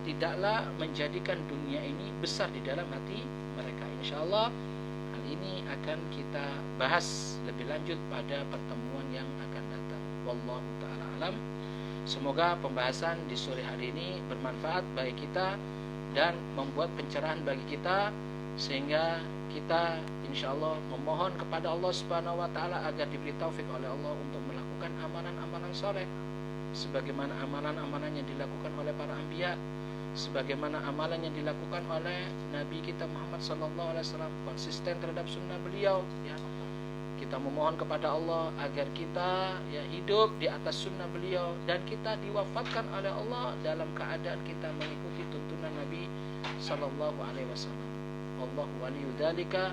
tidaklah menjadikan dunia ini besar di dalam hati mereka. Insyaallah hal ini akan kita bahas lebih lanjut pada pertemuan yang akan datang. Wallahu taala alam. Semoga pembahasan di sore hari ini bermanfaat bagi kita dan membuat pencerahan bagi kita, sehingga kita insyaallah memohon kepada Allah Subhanahu wa taala agar diberi taufik oleh Allah untuk melakukan amalan-amalan saleh sebagaimana amalan-amalan yang dilakukan oleh para anbiya, sebagaimana amalan yang dilakukan oleh Nabi kita Muhammad sallallahu alaihi wasallam, konsisten terhadap sunnah beliau ya. Kita memohon kepada Allah agar kita ya hidup di atas sunnah beliau dan kita diwafatkan oleh Allah dalam keadaan kita mengikuti tuntunan Nabi sallallahu alaihi wasallam. Allahu waliyyu dzalika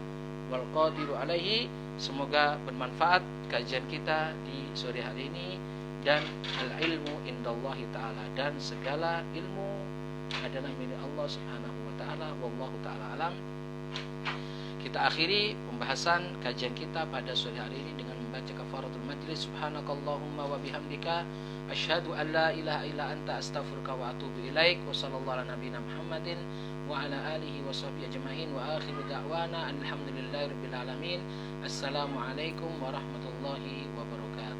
wal qadiru alaihi. Semoga bermanfaat kajian kita di sore hari ini, dan al ilmu indallahi taala, dan segala ilmu adalah milik Allah Subhanahu wa taala. Wallahu taala alam. Kita akhiri pembahasan kajian kita pada sore hari ini dengan membaca kafaratul majlis. Subhanakallahumma wa bihamdika asyhadu an la ilaha illa anta astaghfiruka wa atubu ilaik. Wa sallallahu ala nabiyina Muhammadin wa ala alihi wa sahbihi ajma'in wa akhiru da'wana alhamdulillahirabbil alamin. Assalamualaikum warahmatullahi wabarakatuh.